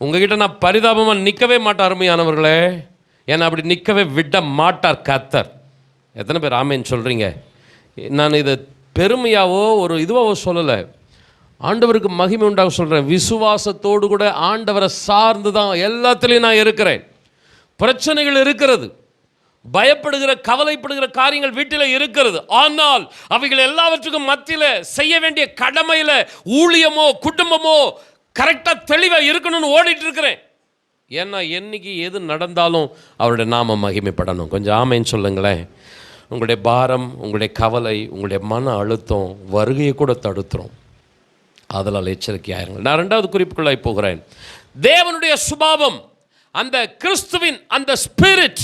உங்ககிட்ட நான் பரிதாபமாக நிற்கவே மாட்டேன் அருமையானவர்களே. ஏன்னா அப்படி நிற்கவே விட மாட்டார் கர்த்தர். எத்தனை பேர் ஆமேன்னு சொல்கிறீங்க? நான் இதை பெருமையாவோ ஒரு இதுவாவோ சொல்லலை, ஆண்டவருக்கு மகிமை உண்டாக சொல்கிறேன். விசுவாசத்தோடு கூட ஆண்டவரை சார்ந்து தான் எல்லாத்துலேயும் நான் இருக்கிறேன். பிரச்சனைகள் இருக்கிறது, பயப்படுகிற கவலைப்படுகிற காரியங்கள் வீட்டில் இருக்கிறது. ஆனால் அவைகள் எல்லாவற்றுக்கும் மத்தியில் செய்ய வேண்டிய கடமையில் ஊழியமோ குடும்பமோ கரெக்டாக தெளிவாக இருக்கணும்னு ஓடிட்டு இருக்கிறேன். ஏன்னா என்னைக்கு எது நடந்தாலும் அவருடைய நாம மகிமைப்படணும். கொஞ்சம் ஆமைன்னு சொல்லுங்களேன். உங்களுடைய பாரம், உங்களுடைய கவலை, உங்களுடைய மன அழுத்தம் வருகையை கூட தடுத்துரும். அதனால் எச்சரிக்கையாயிருங்கள். நான் 2வது குறிப்புக்குள்ளாய் போகிறேன். தேவனுடைய சுபாவம், அந்த கிறிஸ்துவின் அந்த ஸ்பிரிட்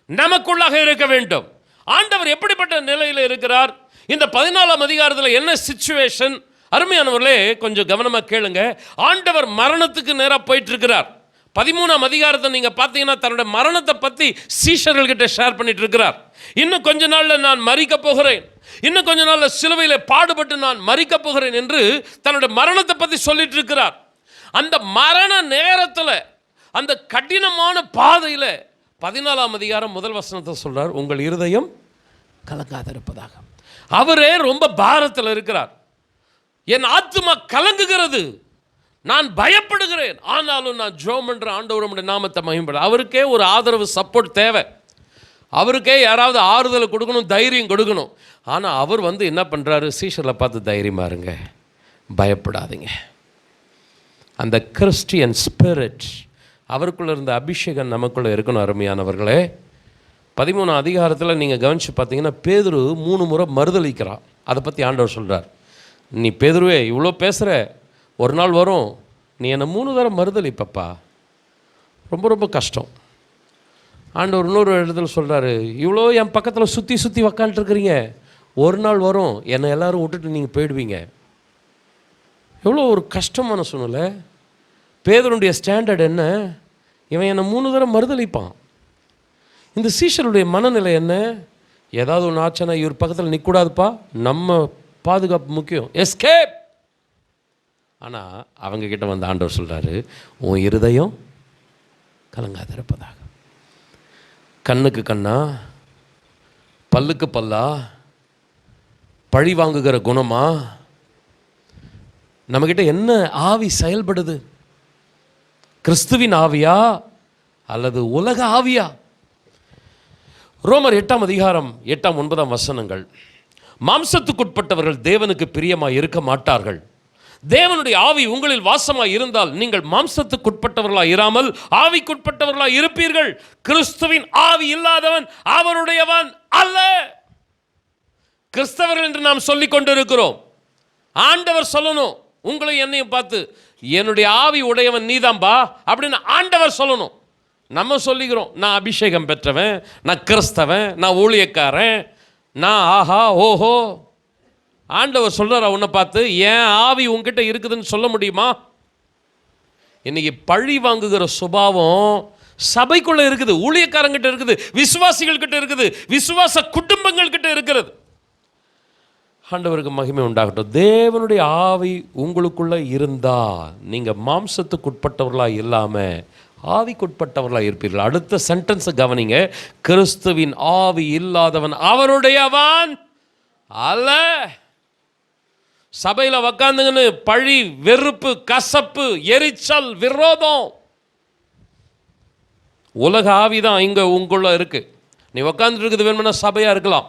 நமக்குள்ளாக இருக்க வேண்டும். ஆண்டவர் எப்படிப்பட்ட நிலையில் இருக்கிறார்? இந்த 14ஆம் அதிகாரத்தில் என்ன சிச்சுவேஷன்? அருமையானவர்களே கொஞ்சம் கவனமாக கேளுங்க. ஆண்டவர் மரணத்துக்கு நேராக போயிட்டு இருக்கிறார். 13ஆம் அதிகாரத்தை நீங்கள் பார்த்தீங்கன்னா தன்னுடைய மரணத்தை பற்றி சீஷர்கள்கிட்ட ஷேர் பண்ணிட்டு இருக்கிறார். இன்னும் கொஞ்ச நாளில் நான் மரிக்க போகிறேன், இன்னும் கொஞ்ச நாளில் சிலுவையில் பாடுபட்டு நான் மரிக்க போகிறேன் என்று தன்னுடைய மரணத்தை பற்றி சொல்லிட்டு இருக்கிறார். அந்த மரண நேரத்தில், அந்த கடினமான பாதையில் 14ஆம் அதிகாரம் முதல் வசனத்தை சொல்றார், உங்கள் இருதயம் கலங்காதிருப்பதாக. அவரே ரொம்ப பாரத்தில் இருக்கிறார். என் ஆத்துமா கலங்குகிறது, நான் பயப்படுகிறேன், ஆனாலும் நான் ஜெபம் பண்ற ஆண்டவருடைய நாமத்தை மகிமைப்பட. அவருக்கே ஒரு ஆதரவு சப்போர்ட் தேவை. அவருக்கே யாராவது ஆறுதலை கொடுக்கணும், தைரியம் கொடுக்கணும். ஆனால் அவர் வந்து என்ன பண்ணுறாரு? சீஷரில் பார்த்து தைரியமாக இருங்க, பயப்படாதீங்க. அந்த கிறிஸ்டியன் ஸ்பிரிட் அவருக்குள்ளே இருந்த அபிஷேகம் நமக்குள்ளே இருக்கணும். அருமையானவர்களே 13ஆம் அதிகாரத்தில் நீங்கள் கவனித்து பார்த்தீங்கன்னா பேதுரு 3 முறை மறுதளிக்கிறான். அதை பற்றி ஆண்டவர் சொல்கிறார், நீ பேதுருவே இவ்வளோ பேசுகிற, ஒரு நாள் வரும் நீ என்னை 3 தடவை மறுதளிப்பப்பா, ரொம்ப ரொம்ப கஷ்டம். ஆண்டவர் இன்னொரு இடத்துல சொல்கிறாரு, இவ்வளோ என் பக்கத்தில் சுற்றி சுற்றி உக்காந்துட்டுருக்கிறீங்க, ஒரு நாள் வரும் என்னை எல்லோரும் விட்டுட்டு நீங்கள் போயிடுவீங்க. எவ்வளோ ஒரு கஷ்டமான சூழ்நிலை. பேதுருடைய ஸ்டாண்டர்ட் என்ன? இவன் என்னை 3 தடவை மறுதளிப்பான். இந்த சீஷருடைய மனநிலை என்ன? ஏதாவது ஒன்று ஆச்சுன்னா இவர் பக்கத்தில் நிற்கக்கூடாதுப்பா, நம்ம பாதுகாப்பு முக்கியம், எஸ்கேப். ஆனால் அவங்கக்கிட்ட வந்து ஆண்டவர் சொல்கிறாரு, உன் இருதயம் கலங்காதிருப்பதாக. கண்ணுக்கு கண்ணா, பல்லுக்கு பல்லா, பழி வாங்குகிற குணமா? நம்மக்கிட்ட என்ன ஆவி செயல்படுது? கிறிஸ்துவின் ஆவியா அல்லது உலக ஆவியா? ரோமர் 8ஆம் அதிகாரம் 8ஆம் 9ஆம் வசனங்கள், மாம்சத்துக்குட்பட்டவர்கள் தேவனுக்கு பிரியமாய் இருக்க மாட்டார்கள். தேவனுடைய ஆவி உங்களில் வாசமாய் இருந்தால் நீங்கள் மாம்சத்துக்குட்பட்டவர்களாய் இராமல் ஆவிக்குட்பட்டவர்களாய் இருப்பீர்கள். கிறிஸ்துவின் ஆவி இல்லாதவன் அவருடையவன் அல்ல. கிறிஸ்தவர்கள் என்று நாம் சொல்லிக் கொண்டிருக்கிறோம். ஆண்டவர் சொல்லணும், உங்களை என்னையும் பார்த்து, என்னுடைய ஆவி உடையவன் நீதான்பா அப்படின்னு ஆண்டவர் சொல்லணும். நம்ம சொல்லிக்கிறோம், நான் அபிஷேகம் பெற்றவன், நான் கிறிஸ்தவன், நான் ஊழியக்காரன், நான் ஆஹா ஓஹோ. ஆண்டவர் சொல்கிறார் உன்னை பார்த்து, ஏன் ஆவி உங்ககிட்ட இருக்குதுன்னு சொல்ல முடியுமா? இன்னைக்கு பழி வாங்குகிற சுபாவம் சபைக்குள்ளே இருக்குது, ஊழியக்காரங்கிட்ட இருக்குது, விசுவாசிகள் கிட்ட இருக்குது, விசுவாச குடும்பங்கள் கிட்ட இருக்கிறது. ஆண்டவருக்கு மகிமை உண்டாகட்டும். தேவனுடைய ஆவி உங்களுக்குள்ளே இருந்தால் நீங்கள் மாம்சத்துக்குட்பட்டவர்களாக இல்லாமல் ஆவிக்குட்பட்டவர்களாக இருப்பீர்கள். அடுத்த சென்டென்ஸை கவனிங்க, கிறிஸ்துவின் ஆவி இல்லாதவன் அவருடையவன் அல்ல. சபையில் உக்காந்துங்கன்னு பழி, வெறுப்பு, கசப்பு, எரிச்சல், விரோதம், உலக ஆவிதான் இங்கே உங்களுக்குள்ள இருக்கு. நீ உக்காந்துட்டு இருக்குது வேணும்னா சபையாக இருக்கலாம்,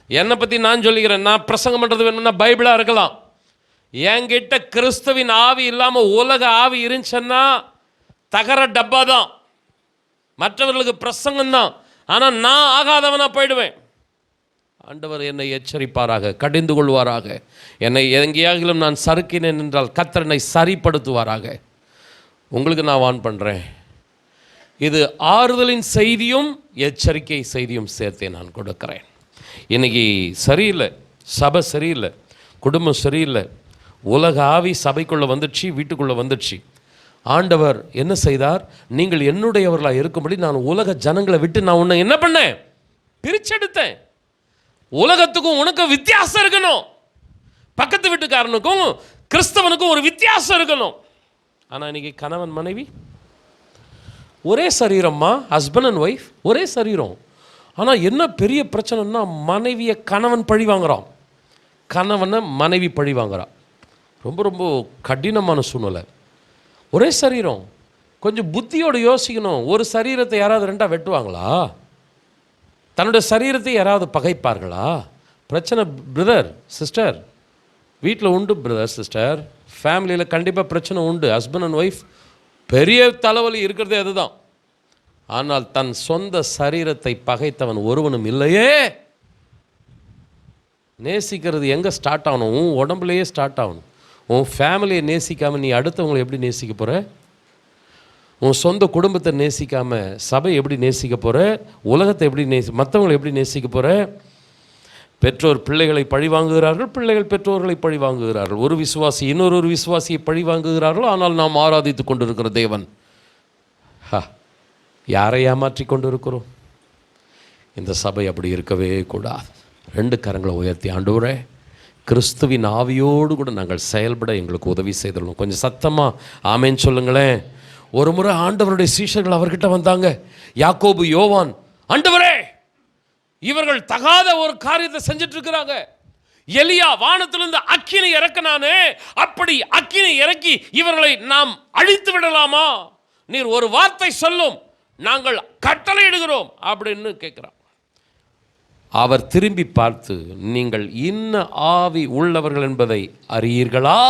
என்னை பற்றி நான் சொல்லிக்கிறேன், நான் பிரசங்கம் பண்ணுறது வேணும்னா பைபிளாக இருக்கலாம். என்கிட்ட கிறிஸ்துவின் ஆவி இல்லாமல் உலக ஆவி இருந்துச்சுன்னா தகர டப்பா தான், மற்றவர்களுக்கு பிரசங்கம் தான், ஆனால் நான் ஆகாதவனாக போயிடுவேன். ஆண்டவர் என்னை எச்சரிப்பாராக, கடிந்து கொள்வாராக. என்னை எங்கேயாகிலும் நான் சறுக்கினேன் என்றால் கர்த்தர் என்னை சரிப்படுத்துவாராக. உங்களுக்கு நான் வான் பண்ணுறேன், இது ஆறுதலின் செய்தியும் எச்சரிக்கை செய்தியும் சேர்த்தே நான் கொடுக்குறேன். இன்னைக்கு சரியில்லை, சபை சரியில்லை, குடும்பம் சரியில்லை, உலக ஆவி சபைக்குள்ளே வந்துடுச்சு, வீட்டுக்குள்ளே வந்துடுச்சு. ஆண்டவர் என்ன செய்தார்? நீங்கள் என்னுடையவர்களாக இருக்கும்படி நான் உலக ஜனங்களை விட்டு நான் உன்னை என்ன பண்ணேன்? பிரிச்செடுத்தேன். உலகத்துக்கும் உனக்கும் வித்தியாசம் இருக்கணும். பக்கத்து வீட்டுக்காரனுக்கும் கிறிஸ்தவனுக்கும் ஒரு வித்தியாசம் இருக்கணும். ஆனால் இன்னைக்கு கணவன் மனைவி ஒரே சரீரம்மா, ஹஸ்பண்ட் அண்ட் ஒய்ஃப் ஒரே சரீரம். ஆனால் என்ன பெரிய பிரச்சனைன்னா, மனைவியை கணவன் பழி வாங்குறான், கணவனை மனைவி பழி வாங்குறான். ரொம்ப ரொம்ப கடினமான சூழ்நிலை. ஒரே சரீரம், கொஞ்சம் புத்தியோடு யோசிக்கணும். ஒரு சரீரத்தை யாராவது ரெண்டாக வெட்டுவாங்களா? தன்னுடைய சரீரத்தை யாராவது பகைப்பார்களா? பிரச்சனை பிரதர் சிஸ்டர் வீட்டில் உண்டு. பிரதர் சிஸ்டர் ஃபேமிலியில் கண்டிப்பாக பிரச்சனை உண்டு. ஹஸ்பண்ட் அண்ட் ஒய்ஃப் பெரிய தலைவலி இருக்கிறதே அதுதான். ஆனால் தன் சொந்த சரீரத்தை பகைத்தவன் ஒருவனும் இல்லையே. நேசிக்கிறது எங்கே ஸ்டார்ட் ஆகணும்? உன் உடம்புலையே ஸ்டார்ட் ஆகணும். உன் ஃபேமிலியை நேசிக்காமல் நீ அடுத்தவங்களை எப்படி நேசிக்க போகிற? உன் சொந்த குடும்பத்தை நேசிக்காமல் சபை எப்படி நேசிக்க போகிற? உலகத்தை எப்படி மற்றவங்களை எப்படி நேசிக்க போகிற? பெற்றோர் பிள்ளைகளை பழி வாங்குகிறார்கள், பிள்ளைகள் பெற்றோர்களை பழி வாங்குகிறார்கள். ஒரு விசுவாசி இன்னொரு விசுவாசியை பழி வாங்குகிறார்கள். ஆனால் நாம் ஆராதித்து கொண்டிருக்கிற தேவன் யாரை ஏமாற்றி கொண்டு இருக்கிறோம்? இந்த சபை அப்படி இருக்கவே கூடாது. 2 கரங்களை உயர்த்தி, ஆண்டவரே, கிறிஸ்துவின் ஆவியோடு கூட நாங்கள் செயல்பட எங்களுக்கு உதவி செய்திடணும். கொஞ்சம் சத்தமாக ஆமேன்னு சொல்லுங்களேன். ஒரு முறை ஆண்டவருடைய சீஷர்கள் அவர்கிட்ட வந்தாங்க, யாக்கோபு, யோவான். ஆண்டவரே, இவர்கள் தகாத ஒரு காரியத்தை செஞ்சுட்டு இருக்கிறாங்க. எலியா வானத்திலிருந்து அக்கினி இறக்கினானே, அப்படி அக்கினி இறக்கி இவர்களை நாம் அழித்து விடலாமா? நீர் ஒரு வார்த்தை சொல்லும், நாங்கள் கட்டளையிடுகிறோம் அப்படின்னு கேட்கிறார். அவர் திரும்பி பார்த்து, நீங்கள் இன்ன ஆவி உள்ளவர்கள் என்பதை அறியீர்களா?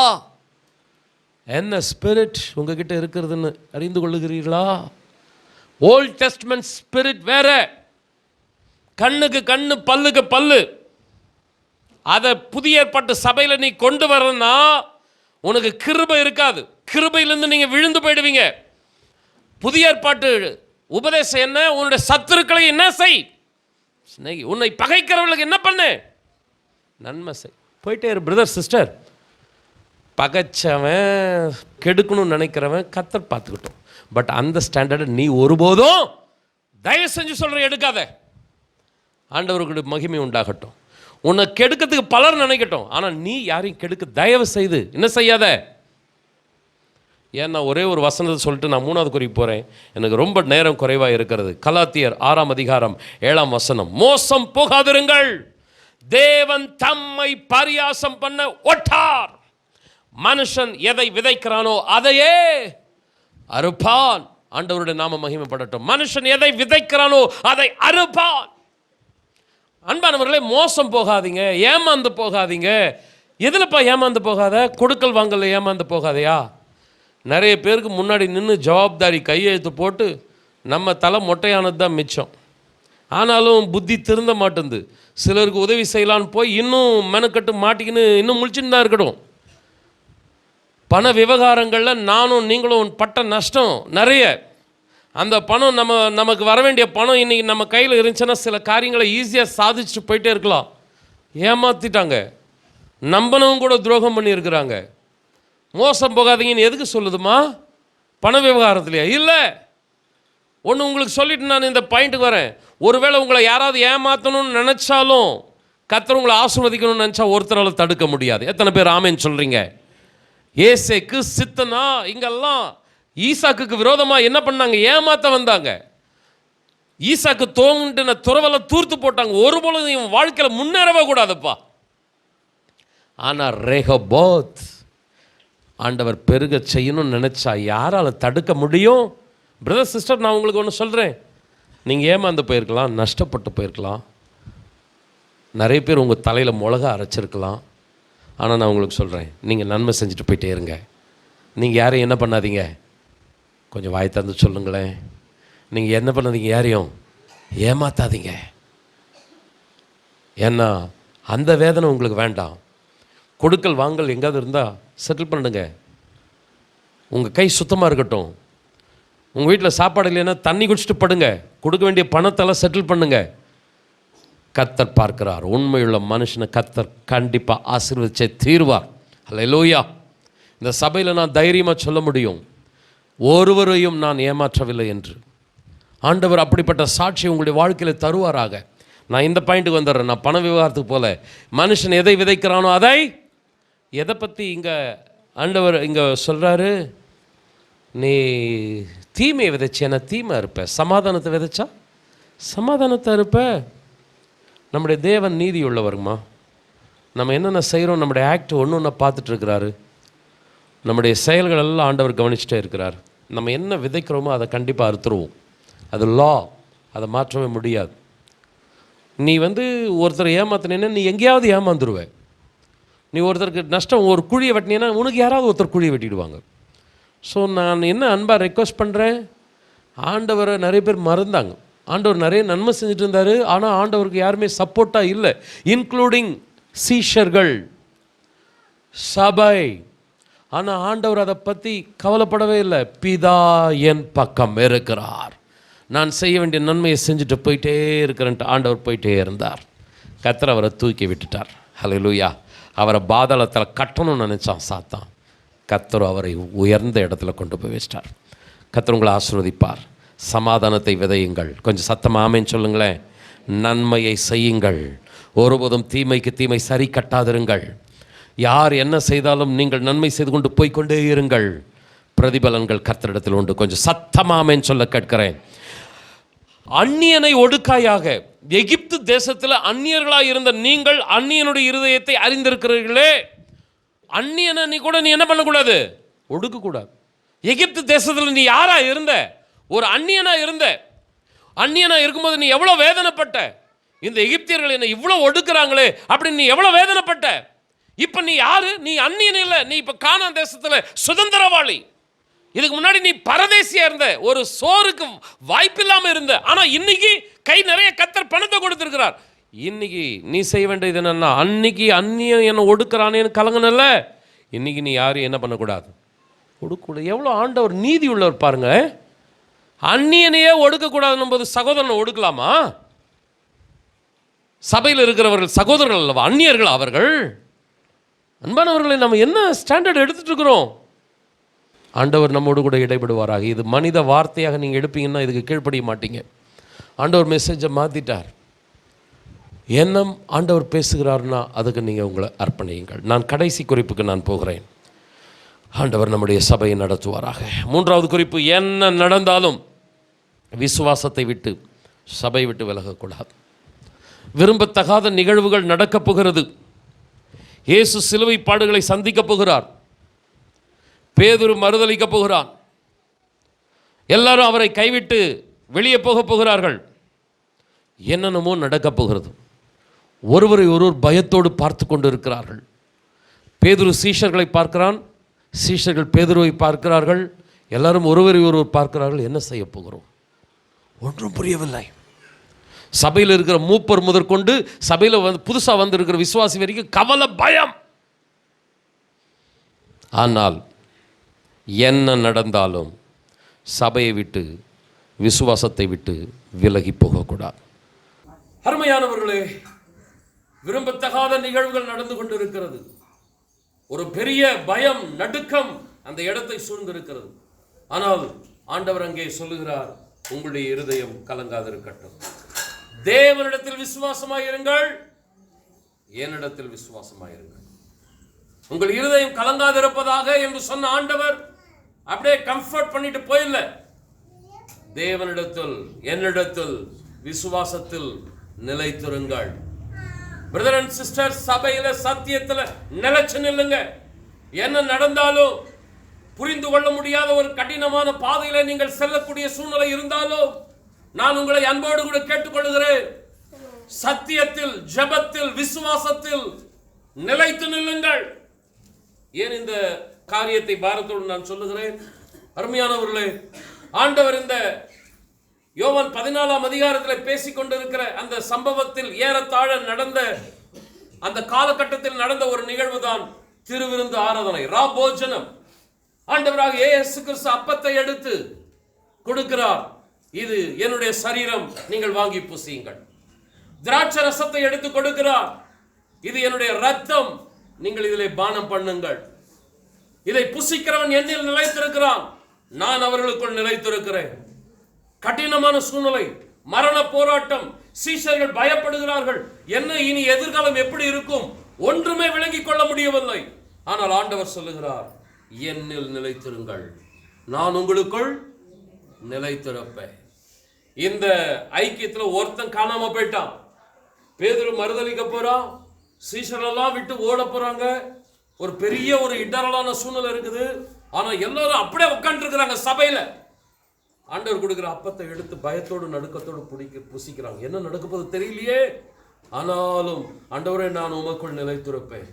என்ன ஸ்பிரிட் உங்ககிட்ட இருக்கிறதுன்னு அறிந்து கொள்ளுகிறீர்களா? ஓல்ட் டெஸ்ட்மென்ட் ஸ்பிரிட் வேற, கண்ணுக்கு கண்ணு பல்லுக்கு பல்லு. அதை புதிய ஏற்பாட்டு சபையில் நீ கொண்டு வரனா உனக்கு கிருபை இருக்காது. கிருபையிலிருந்து நீங்கள் விழுந்து போயிடுவீங்க. புதிய ஏற்பாட்டு உபதேசம் என்ன? உன்னுடைய சத்துருக்களை என்ன செய், உன்னை பகைக்கிறவர்களுக்கு என்ன பண்ணு, நன்மை செய். போயிட்டே இரு பிரதர் சிஸ்டர். பகைச்சவன் கெடுக்கணும்னு நினைக்கிறவன் கர்த்தர் பார்த்துக்கிட்டோம். பட் அந்த ஸ்டாண்டர்டை நீ ஒருபோதும் தயவு செஞ்சு சொல்கிற எடுக்காத. ஆண்டவர்களுக்கு மகிமை உண்டாகட்டும். உன்னை கெடுக்கிறதுக்கு பலர் நினைக்கட்டும், ஆனால் நீ யாரையும் கெடுக்க தயவு செய்து என்ன செய்யாத. ஏன்னா ஒரே ஒரு வசனத்தை சொல்லிட்டு நான் 3வது குறிப்பு போகிறேன். எனக்கு ரொம்ப நேரம் குறைவாக இருக்கிறது. கலாத்தியர் 6ஆம் அதிகாரம் 7ஆம் வசனம். மோசம் போகாதிருங்கள், தேவன் தம்மை பரியாசம் பண்ண ஒட்டார். மனுஷன் எதை விதைக்கிறானோ அதையே அறுப்பான். ஆண்டவருடைய நாம மகிமைப்படட்டும். மனுஷன் எதை விதைக்கிறானோ அதை அறுப்பான். அன்பானவர்களே, மோசம் போகாதீங்க, ஏமாந்து போகாதீங்க. எதுலப்பா ஏமாந்து போகாத? கொடுக்கல் வாங்கல ஏமாந்து போகாதையா? நிறைய பேருக்கு முன்னாடி நின்று ஜவாப்தாரி கையெழுத்து போட்டு நம்ம தலை மொட்டையானது தான் மிச்சம். ஆனாலும் புத்தி திருந்த மாட்டேங்குது. சிலருக்கு உதவி செய்யலான்னு போய் இன்னும் மெனக்கட்டு மாட்டிக்கின்னு இன்னும் முழிச்சுன்னு தான் இருக்கணும். பண விவகாரங்களில் நானும் நீங்களும் பட்ட நஷ்டம் நிறைய. அந்த பணம் நமக்கு வர வேண்டிய பணம் இன்றைக்கி நம்ம கையில் இருந்துச்சுன்னா சில காரியங்களை ஈஸியாக சாதிச்சுட்டு போயிட்டே இருக்கலாம். ஏமாற்றிட்டாங்க, நம்பனவும் கூட துரோகம் பண்ணியிருக்கிறாங்க. மோசம் போகாதீங்கன்னு எதுக்கு சொல்லுதுமா? பண விவகாரத்துலையா? இல்லை. ஒன்று உங்களுக்கு சொல்லிட்டு நான் இந்த பாயிண்ட்டுக்கு வரேன். ஒருவேளை உங்களை யாராவது ஏமாற்றணும்னு நினச்சாலும் கர்த்தர் உங்களை ஆசீர்வதிக்கணும்னு நினச்சா ஒருத்தரால் தடுக்க முடியாது. எத்தனை பேர் ஆமேன்னு சொல்கிறீங்க? ஏசேக்கு சித்தனா இங்கெல்லாம் ஈசாக்குக்கு விரோதமாக என்ன பண்ணாங்க? ஏமாற்ற வந்தாங்க. ஈசாக்கு தோங்கின துறவெல்லாம் தூர்த்து போட்டாங்க. ஒருபொழுது இவன் வாழ்க்கையில் முன்னேறவே கூடாதுப்பா. ஆனால் ரெகோபோத் ஆண்டவர் பெருக செய்யணும்னு நினச்சா யாரால் தடுக்க முடியும்? பிரதர் சிஸ்டர், நான் உங்களுக்கு ஒன்று சொல்கிறேன். நீங்கள் ஏமாந்து போயிருக்கலாம், நஷ்டப்பட்டு போயிருக்கலாம், நிறைய பேர் உங்கள் தலையில் மிளகா அரைச்சிருக்கலாம். ஆனால் நான் உங்களுக்கு சொல்கிறேன், நீங்கள் நன்மை செஞ்சுட்டு போயிட்டே இருங்க. நீங்கள் யாரையும் என்ன பண்ணாதீங்க? கொஞ்சம் வாய் திறந்து சொல்லுங்களேன். நீங்கள் என்ன பண்ணாதீங்க? யாரையும் ஏமாத்தாதீங்க. ஏன்னா அந்த வேதனை உங்களுக்கு வேண்டாம். கொடுக்கல் வாங்கல் எங்காவது இருந்தால் செட்டில் பண்ணுங்க. உங்கள் கை சுத்தமாக இருக்கட்டும். உங்கள் வீட்டில் சாப்பாடு இல்லைன்னா தண்ணி குடிச்சிட்டு படுங்க. கொடுக்க வேண்டிய பணத்தெல்லாம் செட்டில் பண்ணுங்க. கர்த்தர் பார்க்கிறார். உண்மையுள்ள மனுஷனை கர்த்தர் கண்டிப்பாக ஆசீர்வதிச்சே தீர்வார். அல்லேலூயா. இந்த சபையில் நான் தைரியமாக சொல்ல முடியும், ஒருவரையும் நான் ஏமாற்றவில்லை என்று. ஆண்டவர் அப்படிப்பட்ட சாட்சி உங்களுடைய வாழ்க்கையில் தருவாராக. நான் இந்த பாயிண்ட்டுக்கு வந்துடுறேன். நான் பண விவகாரத்துக்கு போல, மனுஷன் எதை விதைக்கிறானோ அதை, எதை பற்றி இங்கே ஆண்டவர் இங்கே சொல்கிறாரு, நீ தீமையை விதைச்சேன்னா தீமை இருப்ப, சமாதானத்தை விதைச்சா சமாதானத்தை இருப்ப. நம்முடைய தேவன் நீதி உள்ளவருமா? நம்ம என்னென்ன செய்கிறோம், நம்முடைய ஆக்ட் ஒன்று ஒன்றா பார்த்துட்ருக்கிறாரு. நம்முடைய செயல்கள் எல்லாம் ஆண்டவர் கவனிச்சுட்டே இருக்கிறார். நம்ம என்ன விதைக்கிறோமோ அதை கண்டிப்பாக அறுத்துருவோம். அது லா, அதை மாற்றவே முடியாது. நீ ஒருத்தரை ஏமாத்தினேன்னா நீ எங்கேயாவது ஏமாந்துருவேன். நீ ஒருத்தருக்கு நஷ்டம், ஒரு குழியை வெட்டினீன்னா உனக்கு யாராவது ஒருத்தர் குழியை வெட்டிடுவாங்க. ஸோ நான் என்ன அன்பாக ரெக்வஸ்ட் பண்ணுறேன், ஆண்டவரை நிறைய பேர் மறந்தாங்க. ஆண்டவர் நிறைய நன்மை செஞ்சுட்டு இருந்தார், ஆனால் ஆண்டவருக்கு யாருமே சப்போர்ட்டாக இல்லை, இன்க்ளூடிங் சீஷர்கள், சபை. ஆனால் ஆண்டவர் அதை பற்றி கவலைப்படவே இல்லை. பிதா என் பக்கம் இருக்கிறார், நான் செய்ய வேண்டிய நன்மையை செஞ்சுட்டு போயிட்டே இருக்கிறேன்ட்டு ஆண்டவர் போயிட்டே இருந்தார். கர்த்தர் அவரை தூக்கி விட்டுட்டார். ஹல்லேலூயா. அவரை பாதாளத்தில் கட்டணும்னு நினச்சான் சாத்தான். கர்த்தர் அவரை உயர்ந்த இடத்துல கொண்டு போய் வச்சிட்டார். கர்த்தர் உங்களை ஆசீர்வதிப்பார். சமாதானத்தை விதையுங்கள். கொஞ்சம் சத்தமாக ஆமென் சொல்லுங்களேன். நன்மையை செய்யுங்கள், ஒருபோதும் தீமைக்கு தீமை சரி கட்டாதிருங்கள். யார் என்ன செய்தாலும் நீங்கள் நன்மை செய்து கொண்டு போய்கொண்டே இருங்கள். பிரதிபலன்கள் கர்த்தரிடத்தில் உண்டு. கொஞ்சம் சத்தமாக ஆமென் சொல்ல கேட்கிறேன். அந்நியனை ஒடுக்காயாக, எகிப்து தேசத்தில் அந்நியர்களாக இருந்த நீங்கள் அந்நியனுடைய இருதயத்தை அறிந்திருக்கிறீர்களே. அந்நியனை நீ என்ன பண்ணக்கூடாது, ஒடுக்கக்கூடாது. எகிப்து தேசத்தில் நீ யாரா இருந்த? ஒரு அந்நியனா இருந்த. அந்நியனா இருக்கும்போது நீ எவ்வளோ வேதனைப்பட்ட. இந்த எகிப்தியர்கள் என்ன இவ்வளோ ஒடுக்குறாங்களே அப்படின்னு நீ எவ்வளோ வேதனைப்பட்ட. இப்போ நீ யாரு? நீ அந்நியன் இல்லை, நீ இப்போ கானான் தேசத்தில் சுதந்திரவாளி. இதுக்கு முன்னாடி நீ பரதேசியா இருந்த, ஒரு சோறுக்கு வாய்ப்பில்லாமல் இருந்த. ஆனால் இன்னைக்கு கை நிறைய கர்த்தர் பணத்தை கொடுத்துருக்கிறார். இன்னைக்கு நீ செய்ய வேண்டியது என்னன்னா, அன்னைக்கு அந்நியன் என்ன ஒடுக்குறானேன்னு கலங்கனல்ல, இன்னைக்கு நீ யாரும் என்ன பண்ணக்கூடாது, ஒடுக்கூடாது. எவ்வளோ ஆண்டவர் நீதி உள்ளவர் பாருங்க. அந்நியனையே ஒடுக்கக்கூடாதுன்னும் போது சகோதரனை ஒடுக்கலாமா? சபையில் இருக்கிறவர்கள் சகோதரர்கள் அல்லவா, அந்நியர்கள் அவர்கள். அன்பானவர்களை, நம்ம என்ன ஸ்டாண்டர்ட் எடுத்துட்டு இருக்கிறோம்? ஆண்டவர் நம்மோடு கூட இடைபடுவாராக. இது மனித வார்த்தையாக நீங்கள் எடுப்பீங்கன்னா இதுக்கு கீழ்ப்படிய மாட்டீங்க. ஆண்டவர் மெசேஜை மாற்றிட்டார். எண்ணம் ஆண்டவர் பேசுகிறார்னா அதுக்கு நீங்கள் உங்களை அர்ப்பணியுங்கள். நான் கடைசி குறிப்புக்கு நான் போகிறேன். ஆண்டவர் நம்முடைய சபையை நடத்துவாராக. மூன்றாவது குறிப்பு, என்ன நடந்தாலும் விசுவாசத்தை விட்டு சபை விட்டு விலகக்கூடாது. விரும்பத்தகாத நிகழ்வுகள் நடக்கப் போகிறது. இயேசு சிலுவை பாடுகளை சந்திக்கப் போகிறார். பேதுரு மறுதலிக்கப் போகிறான். எல்லாரும் அவரை கைவிட்டு வெளியே போகப் போகிறார்கள். என்னென்னமோ நடக்கப் போகிறது. ஒருவரை ஒருவர் பயத்தோடு பார்த்து கொண்டு இருக்கிறார்கள். பேதுரு சீஷர்களை பார்க்கிறான், சீஷர்கள் பேதுருவை பார்க்கிறார்கள். எல்லாரும் ஒருவரை ஒருவர் பார்க்கிறார்கள். என்ன செய்ய போகிறோம்? ஒன்றும் புரியவில்லை. சபையில் இருக்கிற மூப்பர் முதற்கொண்டு சபையில் புதுசாக வந்திருக்கிற விசுவாசி வரைக்கும் கவலை, பயம். ஆனால் என்ன நடந்தாலும் சபையை விட்டு விசுவாசத்தை விட்டு விலகி போகக்கூடாது. அருமையானவர்களே, விரும்பத்தகாத நிகழ்வுகள் நடந்து கொண்டிருக்கிறது. ஒரு பெரிய பயம், நடுக்கம் அந்த இடத்தை சூழ்ந்திருக்கிறது. ஆனால் ஆண்டவர் அங்கே சொல்லுகிறார், உங்களுடைய இருதயம் கலங்காதிருக்கட்டும். தேவனிடத்தில் விசுவாசமாயிருங்கள், என்னிடத்தில் விசுவாசமாயிருங்கள். உங்கள் இருதயம் கலங்காதிருப்பதாக என்று சொன்ன ஆண்டவர் அப்படியே கம்ஃபர்ட் பண்ணிட்டு போயில்ல. தேவனிடத்தில் என்னிடத்தில் விசுவாசத்தில் நிலைத்திருங்கள். பிரதர் அண்ட் சிஸ்டர், சபையில சத்தியத்தில் நிலைச்சு நில்லுங்க. என்ன நடந்தாலும், புரிந்து கொள்ள முடியாத ஒரு கடினமான பாதையில நீங்கள் செல்லக்கூடிய சூழ்நிலை இருந்தாலும் நான் உங்களை அன்போடு கூட கேட்டுக்கொள்கிறேன். சத்தியத்தில், ஜெபத்தில், விசுவாசத்தில் நிலைத்து நில்லுங்கள். ஏன் இந்த காரியத்தை பாரத்தோடு நான் சொல்லுகிறேன்? அருமையானவர்களே, ஆண்டவர் இந்த யோவான் 14ஆம் அதிகாரத்தில் பேசிக் கொண்டிருக்கிற அந்த சம்பவத்தில் ஏறத்தாழ நடந்த அந்த காலகட்டத்தில் நடந்த ஒரு நிகழ்வு தான் திருவிருந்து ஆராதனை, ராபோஜனம். ஆண்டவராக இயேசு கிறிஸ்து அப்பத்தை எடுத்து கொடுக்கிறார். இது என்னுடைய சரீரம், நீங்கள் வாங்கி புசியுங்கள். திராட்சை ரசத்தை எடுத்து கொடுக்கிறார். இது என்னுடைய ரத்தம், நீங்கள் இதிலே பானம் பண்ணுங்கள். இதை புசிக்கிறவன் என்னில் நிலைத்திருக்கிறான், நான் அவர்களுக்குள் நிலைத்திருக்கிறேன். கடினமான சூழ்நிலை, மரண போராட்டம், சீஷர்கள் பயப்படுகிறார்கள். என்ன இனி எதிர்காலம் எப்படி இருக்கும்? ஒன்றுமே விளங்கிக் கொள்ள முடியவில்லை. ஆனால் ஆண்டவர் சொல்லுகிறார், என்னில் நிலைத்திருங்கள், நான் உங்களுக்குள் நிலைத்திருப்பேன். இந்த ஐக்கியத்துல ஒருத்தன் காணாம போயிட்டான். பேதுரு மறுதலிக்க போறான், சீஷரெல்லாம் விட்டு ஓட போறாங்க. ஒரு பெரிய ஒரு இடரலான சூழ்நிலை இருக்குது. ஆனா எல்லாரும் அப்படியே உட்கார்ந்து இருக்கிறாங்க சபையில. ஆண்டவர் கொடுக்கிற அப்பத்தை எடுத்து பயத்தோடு நடுக்கத்தோடு புசிக்கிறாங்க. என்ன நடக்க போது தெரியலையே, ஆனாலும் ஆண்டவரே நான் உமக்குள் நிலைத்திருப்பேன்.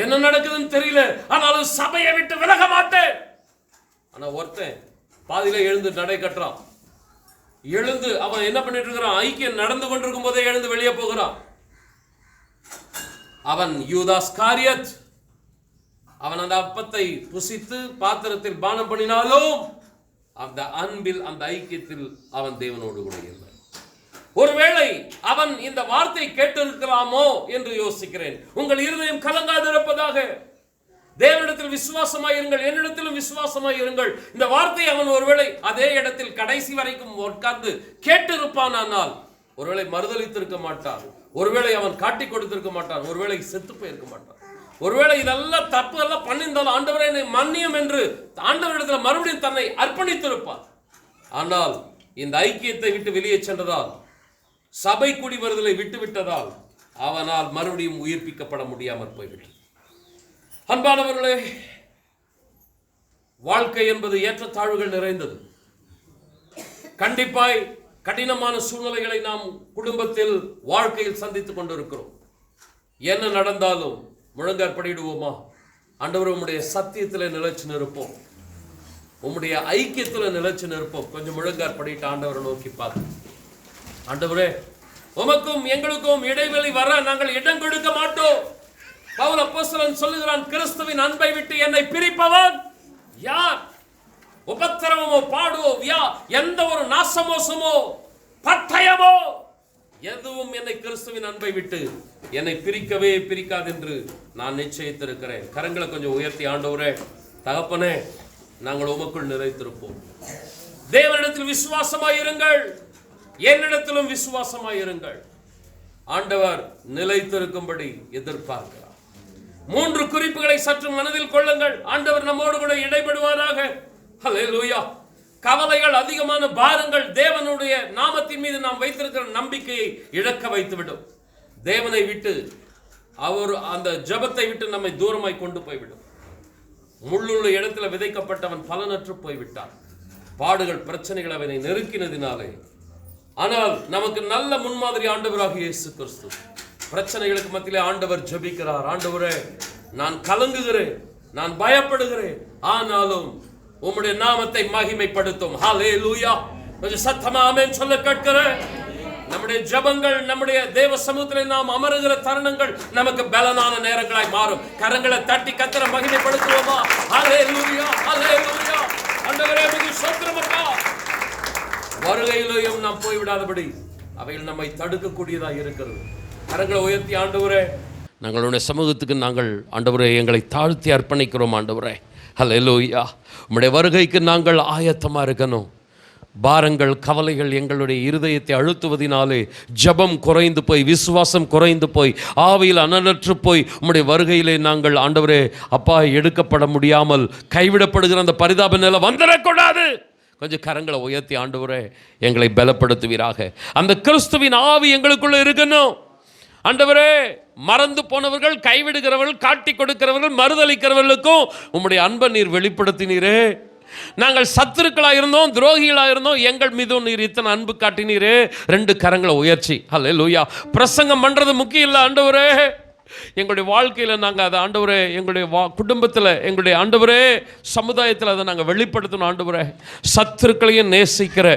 என்ன நடக்குதுன்னு தெரியல, ஆனாலும் சபையை விட்டு விலக மாட்டேன். ஆனா ஒருத்தன் பாதியில எழுந்து நடை கட்டுறான். எழுந்து அவன் என்ன பண்ணிட்டு இருக்கிறான்? ஐக்கியம் நடந்து கொண்டிருக்கும் போதே எழுந்து வெளியே போகிறான். அவன் யூதாஸ் காரியத். அவன் அந்த அப்பத்தை புசித்து பாத்திரத்தில் பானம் பண்ணினாலும் அந்த அன்பில், அந்த ஐக்கியத்தில் அவன் தேவனோடு கூட இல்லை. ஒருவேளை அவன் இந்த வார்த்தை கேட்டிருக்கலாமோ என்று யோசிக்கிறேன். உங்கள் இருதயம் கலங்காதிருப்பதாக, தேவனிடத்தில் விசுவாசமாயிருங்கள், என்னிடத்திலும் விசுவாசமாயிருங்கள். இந்த வார்த்தை அவன் ஒருவேளை அதே இடத்தில் கடைசி வரைக்கும் உட்கார்ந்து கேட்டிருப்பானால் ஒருவேளை மறுதலித்திருக்க மாட்டான், ஒருவேளை அவன் காட்டி கொடுத்திருக்க மாட்டான், ஒருவேளை செத்து போயிருக்க மாட்டான். ஒருவேளை இதெல்லாம் தப்பு எல்லாம் பண்ணியிருந்தாலும் ஆண்டவரே என்னை மன்னியும் என்று ஆண்டவரிடத்தில் மறுபடியும் தன்னை அர்ப்பணித்திருப்பான். ஆனால் இந்த ஐக்கியத்தை விட்டு வெளியே சென்றதால், சபை கூடி வருதலை விட்டுவிட்டதால் அவனால் மறுபடியும் உயிர்ப்பிக்கப்பட முடியாமல் போய்விட்டது. அன்பானவர்களே, வாழ்க்கை என்பது ஏற்றத்தாழ்வுகள் நிறைந்தது. கண்டிப்பாய் கடினமான சூழ்நிலைகளை நாம் குடும்பத்தில், வாழ்க்கையில் சந்தித்துக் கொண்டிருக்கிறோம். என்ன நடந்தாலும் முழங்காற்படிடுவோமா? ஆண்டவரே உம்முடைய சத்தியத்தில் நிலைச்சு நிற்போம், உம்முடைய ஐக்கியத்தில் நிலைச்சு நிற்போம். கொஞ்சம் முழங்காற்படிட்டு ஆண்டவரை நோக்கி பார்த்து, ஆண்டவரே உமக்கும் எங்களுக்கும் இடைவெளி வர நாங்கள் இடம் கொடுக்க மாட்டோம். பவுல் அப்போஸ்தலன் சொல்லுகிறான், கிறிஸ்துவின் அன்பை விட்டு என்னை பிரிப்பவன் யார்? உபத்திரவமோ, பாடுவோ, எந்த ஒரு நாசமோசமோ, பட்டயமோ, எதுவும் என்னை கிறிஸ்துவின் அன்பை விட்டு என்னை பிரிக்கவே பிரிக்காது என்று நான் நிச்சயித்திருக்கிறேன். கரங்களை கொஞ்சம் உயர்த்தி, ஆண்டவரே தகப்பனே நாங்கள் உமக்குள் நிறைத்திருப்போம். தேவனிடத்தில் விசுவாசமாயிருங்கள், என்னிடத்திலும் விசுவாசமாயிருங்கள். ஆண்டவர் நிலைத்திருக்கும்படி எதிர்பார்க்கிறார். 3 குறிப்புகளை சற்று மனதில் கொள்ளுங்கள். ஆண்டவர் நம்மோடு கூட இடைபடுவாராக. ஹல்லேலூயா. கவலைகள், அதிகமான பாரங்கள் தேவனுடைய நாமத்தின் மீது நாம் வைத்திருக்கிற நம்பிக்கையை இழக்க வைத்துவிடும். தேவனை விட்டு, அவர் அந்த ஜபத்தை விட்டு நம்மை தூரமாய் கொண்டு போய்விடும். முள்ளுள்ள இடத்துல விதைக்கப்பட்டவன் பலனற்று போய்விட்டான். பாடுகள், பிரச்சனைகள் அவனை நெருக்கினதினாலே. ஆனால் நமக்கு நல்ல முன்மாதிரி ஆண்டவராக இயேசு கிறிஸ்து. பிரச்சனைகளுக்கு மத்தியிலே ஆண்டவர் ஜெபிக்கிறார். ஆண்டவரே நான் கலங்குகிறேன், நான் பயப்படுகிறேன், ஆனாலும் உம்முடைய நாமத்தை மகிமைப்படுத்தும். ஹல்லேலூயா. கொஞ்சம் சத்தமா ஆமென் சொல்ல கேட்கிறேன். நம்முடைய ஜெபங்கள், நம்முடைய தேவ சமூகத்திலே நாம் அமருகிற தருணங்கள் நமக்கு பலனான நேரங்களாய் மாறும். கரங்களை தட்டி கர்த்தரை மகிமைப்படுத்துவோமா? ஹல்லேலூயா, ஹல்லேலூயா. ஆண்டவரே உமக்கு ஸ்தோத்திரம் அப்பா. வருகையிலேயும் நாம் போய்விடாதபடி அவைகள் நம்மை தடுக்கக்கூடியதா இருக்கிறது. கரங்களை உயர்த்தி, ஆண்டவரே நாங்களுடைய சமூகத்துக்கு நாங்கள் ஆண்டவரே எங்களை தாழ்த்தி அர்ப்பணிக்கிறோம். ஆண்டவரே ஹல்லேலூயா. உம்முடைய வருகைக்கு நாங்கள் ஆயத்தமாக இருக்கணும். பாரங்கள், கவலைகள் எங்களுடைய இருதயத்தை அழுத்துவதினாலே ஜபம் குறைந்து போய், விசுவாசம் குறைந்து போய், ஆவியில் அனலற்று போய் உம்முடைய வருகையிலே நாங்கள் ஆண்டவரே அப்பா எடுக்கப்பட முடியாமல் கைவிடப்படுகிற அந்த பரிதாப நிலை வந்துடக்கூடாது. கொஞ்சம் கரங்களை உயர்த்தி, ஆண்டவரே எங்களை பலப்படுத்துவீராக. அந்த கிறிஸ்துவின் ஆவி எங்களுக்குள்ள இருக்கணும். ஆண்டவரே மறந்து போனவர்கள், கைவிடுகிறவர்கள், காட்டி கொடுக்கிறவர்கள், மறுதளிக்கிறவர்களுக்கும் உம்முடைய அன்பை நீர் வெளிப்படுத்தினீரே. நாங்கள் சத்துருக்களாக இருந்தோம், துரோகிகளாக இருந்தோம், எங்கள் மீதும் நீர் இத்தனை அன்பு காட்டினீரே. 2 கரங்களை உயர்ச்சி ஹல்லேலூயா. பிரசங்கம் பண்ணுறது முக்கியம் இல்லை ஆண்டவரே. எங்களுடைய வாழ்க்கையில் நாங்கள் அதை ஆண்டவரே, எங்களுடைய குடும்பத்தில், எங்களுடைய ஆண்டவரே சமுதாயத்தில் அதை நாங்கள் வெளிப்படுத்தணும். ஆண்டவரே சத்துருக்களையும் நேசிக்கிற,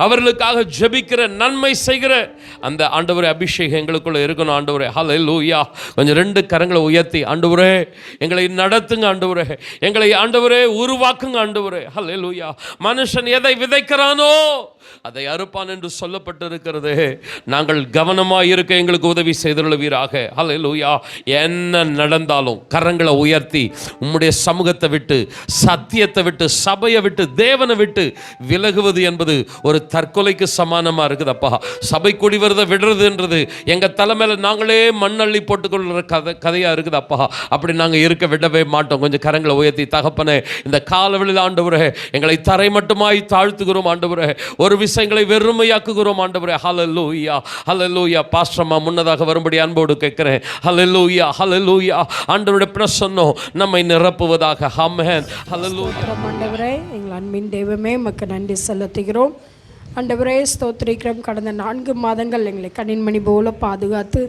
அவர்களுக்காக ஜெபிக்கிற, நன்மை செய்கிற அந்த ஆண்டவரே அபிஷேகம் எங்களுக்குள்ள இருக்கணும். ஆண்டவரே ஹல்லேலூயா. கொஞ்சம் 2 கரங்களை உயர்த்தி, ஆண்டவரே எங்களை நடத்துங்க, ஆண்டவரே எங்களை ஆண்டவரே உருவாக்குங்க. ஆண்டவரே ஹல்லேலூயா. மனுஷன் எதை விதைக்கிறானோ அதை அறுப்பான் என்று சொல்லப்பட்டிருக்கிறது. நாங்கள் கவனமாக இருக்க எங்களுக்கு உதவி செய்துள்ளவீராக. ஹல்லேலூயா. என்ன நடந்தாலும் கரங்களை உயர்த்தி உம்முடைய சமூகத்தை விட்டு, சத்தியத்தை விட்டு, சபையை விட்டு, தேவனை விட்டு விலகுவது என்பது ஒரு தற்கொலைக்கு சமானமாக இருக்குதப்பா. சபை கூடி வரதை விடுறதுன்றது எங்கள் தலைமையில் நாங்களே மண்ணள்ளி போட்டுக்கொள்கிற கதையாக இருக்குதப்பா. அப்படி நாங்கள் இருக்க விடவே மாட்டோம். கொஞ்சம் கரங்களை உயர்த்தி, தகப்பனே, இந்த காலவெளியில் ஆண்டவரே எங்களை தரை மட்டுமாய் தாழ்த்துகிறோம் ஆண்டவரே. ஒரு விஷயங்களை வெறுமையாக்குகிறோம் ஆண்டவரே. ஹல்லேலூயா, ஹல்லேலூயா. பாஸ்டர்மா முன்னதாக வரும்படி அன்போடு கேட்கிறேன். ஹல்லேலூயா, ஹல்லேலூயா. ஆண்டவருடைய பிரசன்னம் நம்மை நிரப்புவதாக. ஆமென். ஹல்லேலூயா. ஆண்டவரே, எங்கள் அன்பின் தெய்வமே, உமக்கு நன்றி செலுத்துகிறோம். ஆண்டவரே, ஸ்தோத்திரிக்கிறோம். கடந்த 4 மாதங்கள் எங்களை கண்ணின்மணி போல பாதுகாத்து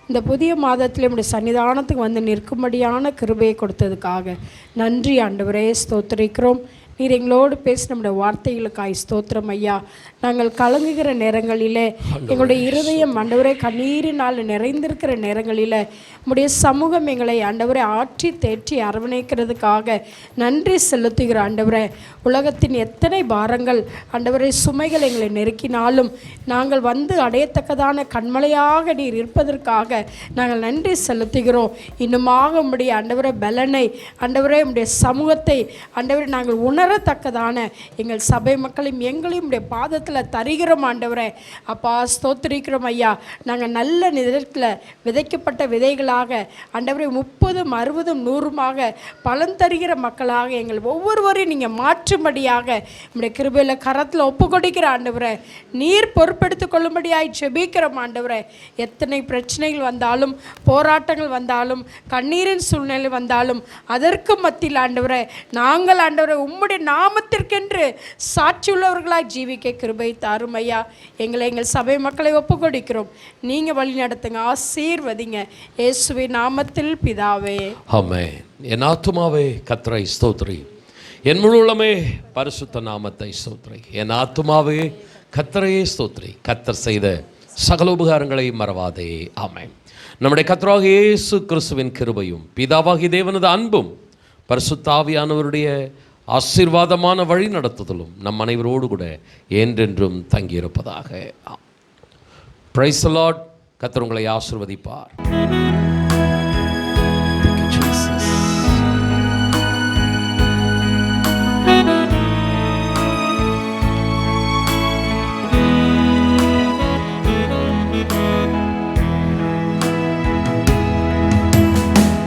இந்த புதிய மாதத்தில் நம்முடைய சன்னிதானத்துக்கு வந்து நிற்கும்படியான கிருபையை கொடுத்ததுக்காக நன்றி ஆண்டவரே. ஸ்தோத்திரிக்கிறோம். நீர் எங்களோடு பேசி நம்முடைய வார்த்தைகளுக்காய் ஸ்தோத்திரம் ஐயா. நாங்கள் கலங்குகிற நேரங்களிலே, எங்களுடைய இருதயம் ஆண்டவரே கண்ணீரினால் நிறைந்திருக்கிற நேரங்களில் உம்முடைய சமூகம் எங்களை ஆண்டவரை ஆற்றி தேற்றி அரவணைக்கிறதுக்காக நன்றி செலுத்துகிற ஆண்டவரே. உலகத்தின் எத்தனை பாரங்கள் ஆண்டவரை சுமைகள் எங்களை நெருக்கினாலும் நாங்கள் வந்து அடையத்தக்கதான கண்மலையாக நீர் இருப்பதற்காக நாங்கள் நன்றி செலுத்துகிறோம். இன்னுமாக உம்முடைய ஆண்டவரை பலனை ஆண்டவரே உம்முடைய சமூகத்தை ஆண்டவரை நாங்கள் உணரத்தக்கதான எங்கள் சபை மக்களையும் எங்களையும் உடைய பாதத்தில் தருகிறோம் ஆண்டவரே. அப்பா ஸ்தோத்திரிக்கிறோம் ஐயா. நாங்கள் நல்ல நிலத்தில் விதைக்கப்பட்ட விதைகளாக ஆண்டவரை 30, 60, 100 பலன் தருகிற மக்களாக எங்கள் ஒவ்வொருவரையும் நீங்கள் மாற்றும்படியாக நம்முடைய கிருபையில் கரத்தில் ஒப்பு கொடுக்கிற ஆண்டவரே. நீர் பொறுப்பெடுத்துக் கொள்ளும்படியாய் ஜெபிக்கிறோம் ஆண்டவரே. எத்தனை பிரச்சனைகள் வந்தாலும், போராட்டங்கள் வந்தாலும், கண்ணீரின் சூழ்நிலை வந்தாலும், அதற்கு மத்தியில் ஆண்டவரே நாங்கள் ஆண்டவரை உம்முடைய நாமத்திற்கென்று சாட்சியுள்ளவர்களாய் ஜீவிக்க கிருபை தாரும் ஐயா. எங்கள் சபை மக்களை ஒப்பு கொடுக்கிறோம். நீங்கள் வழி நடத்துங்க, ஆசீர்வதிங்க. இயேசுவின் நாமத்தில் பிதாவே, ஆமென். என் ஆத்துமாவே கர்த்தரை ஸ்தோத்திரி, என் முழு உள்ளமே பரிசுத்த நாமத்தை ஸ்தோத்திரி. என் ஆத்துமாவே கர்த்தரையே ஸ்தோத்திரி. கர்த்தர் செய்த சகல உபகாரங்களை மறவாதே. ஆமென். நம்முடைய கர்த்தராகிய இயேசு கிறிஸ்துவின் கிருபையும் பிதாவாகிய தேவனது அன்பும் பரிசுத்த ஆவியானவருடைய ஆசீர்வாதமான வழி நடத்துதலும் நம் அனைவரோடு கூட என்றென்றும் தங்கியிருப்பதாக. Praise the Lord. கர்த்தர் உங்களை ஆசீர்வதிப்பார்.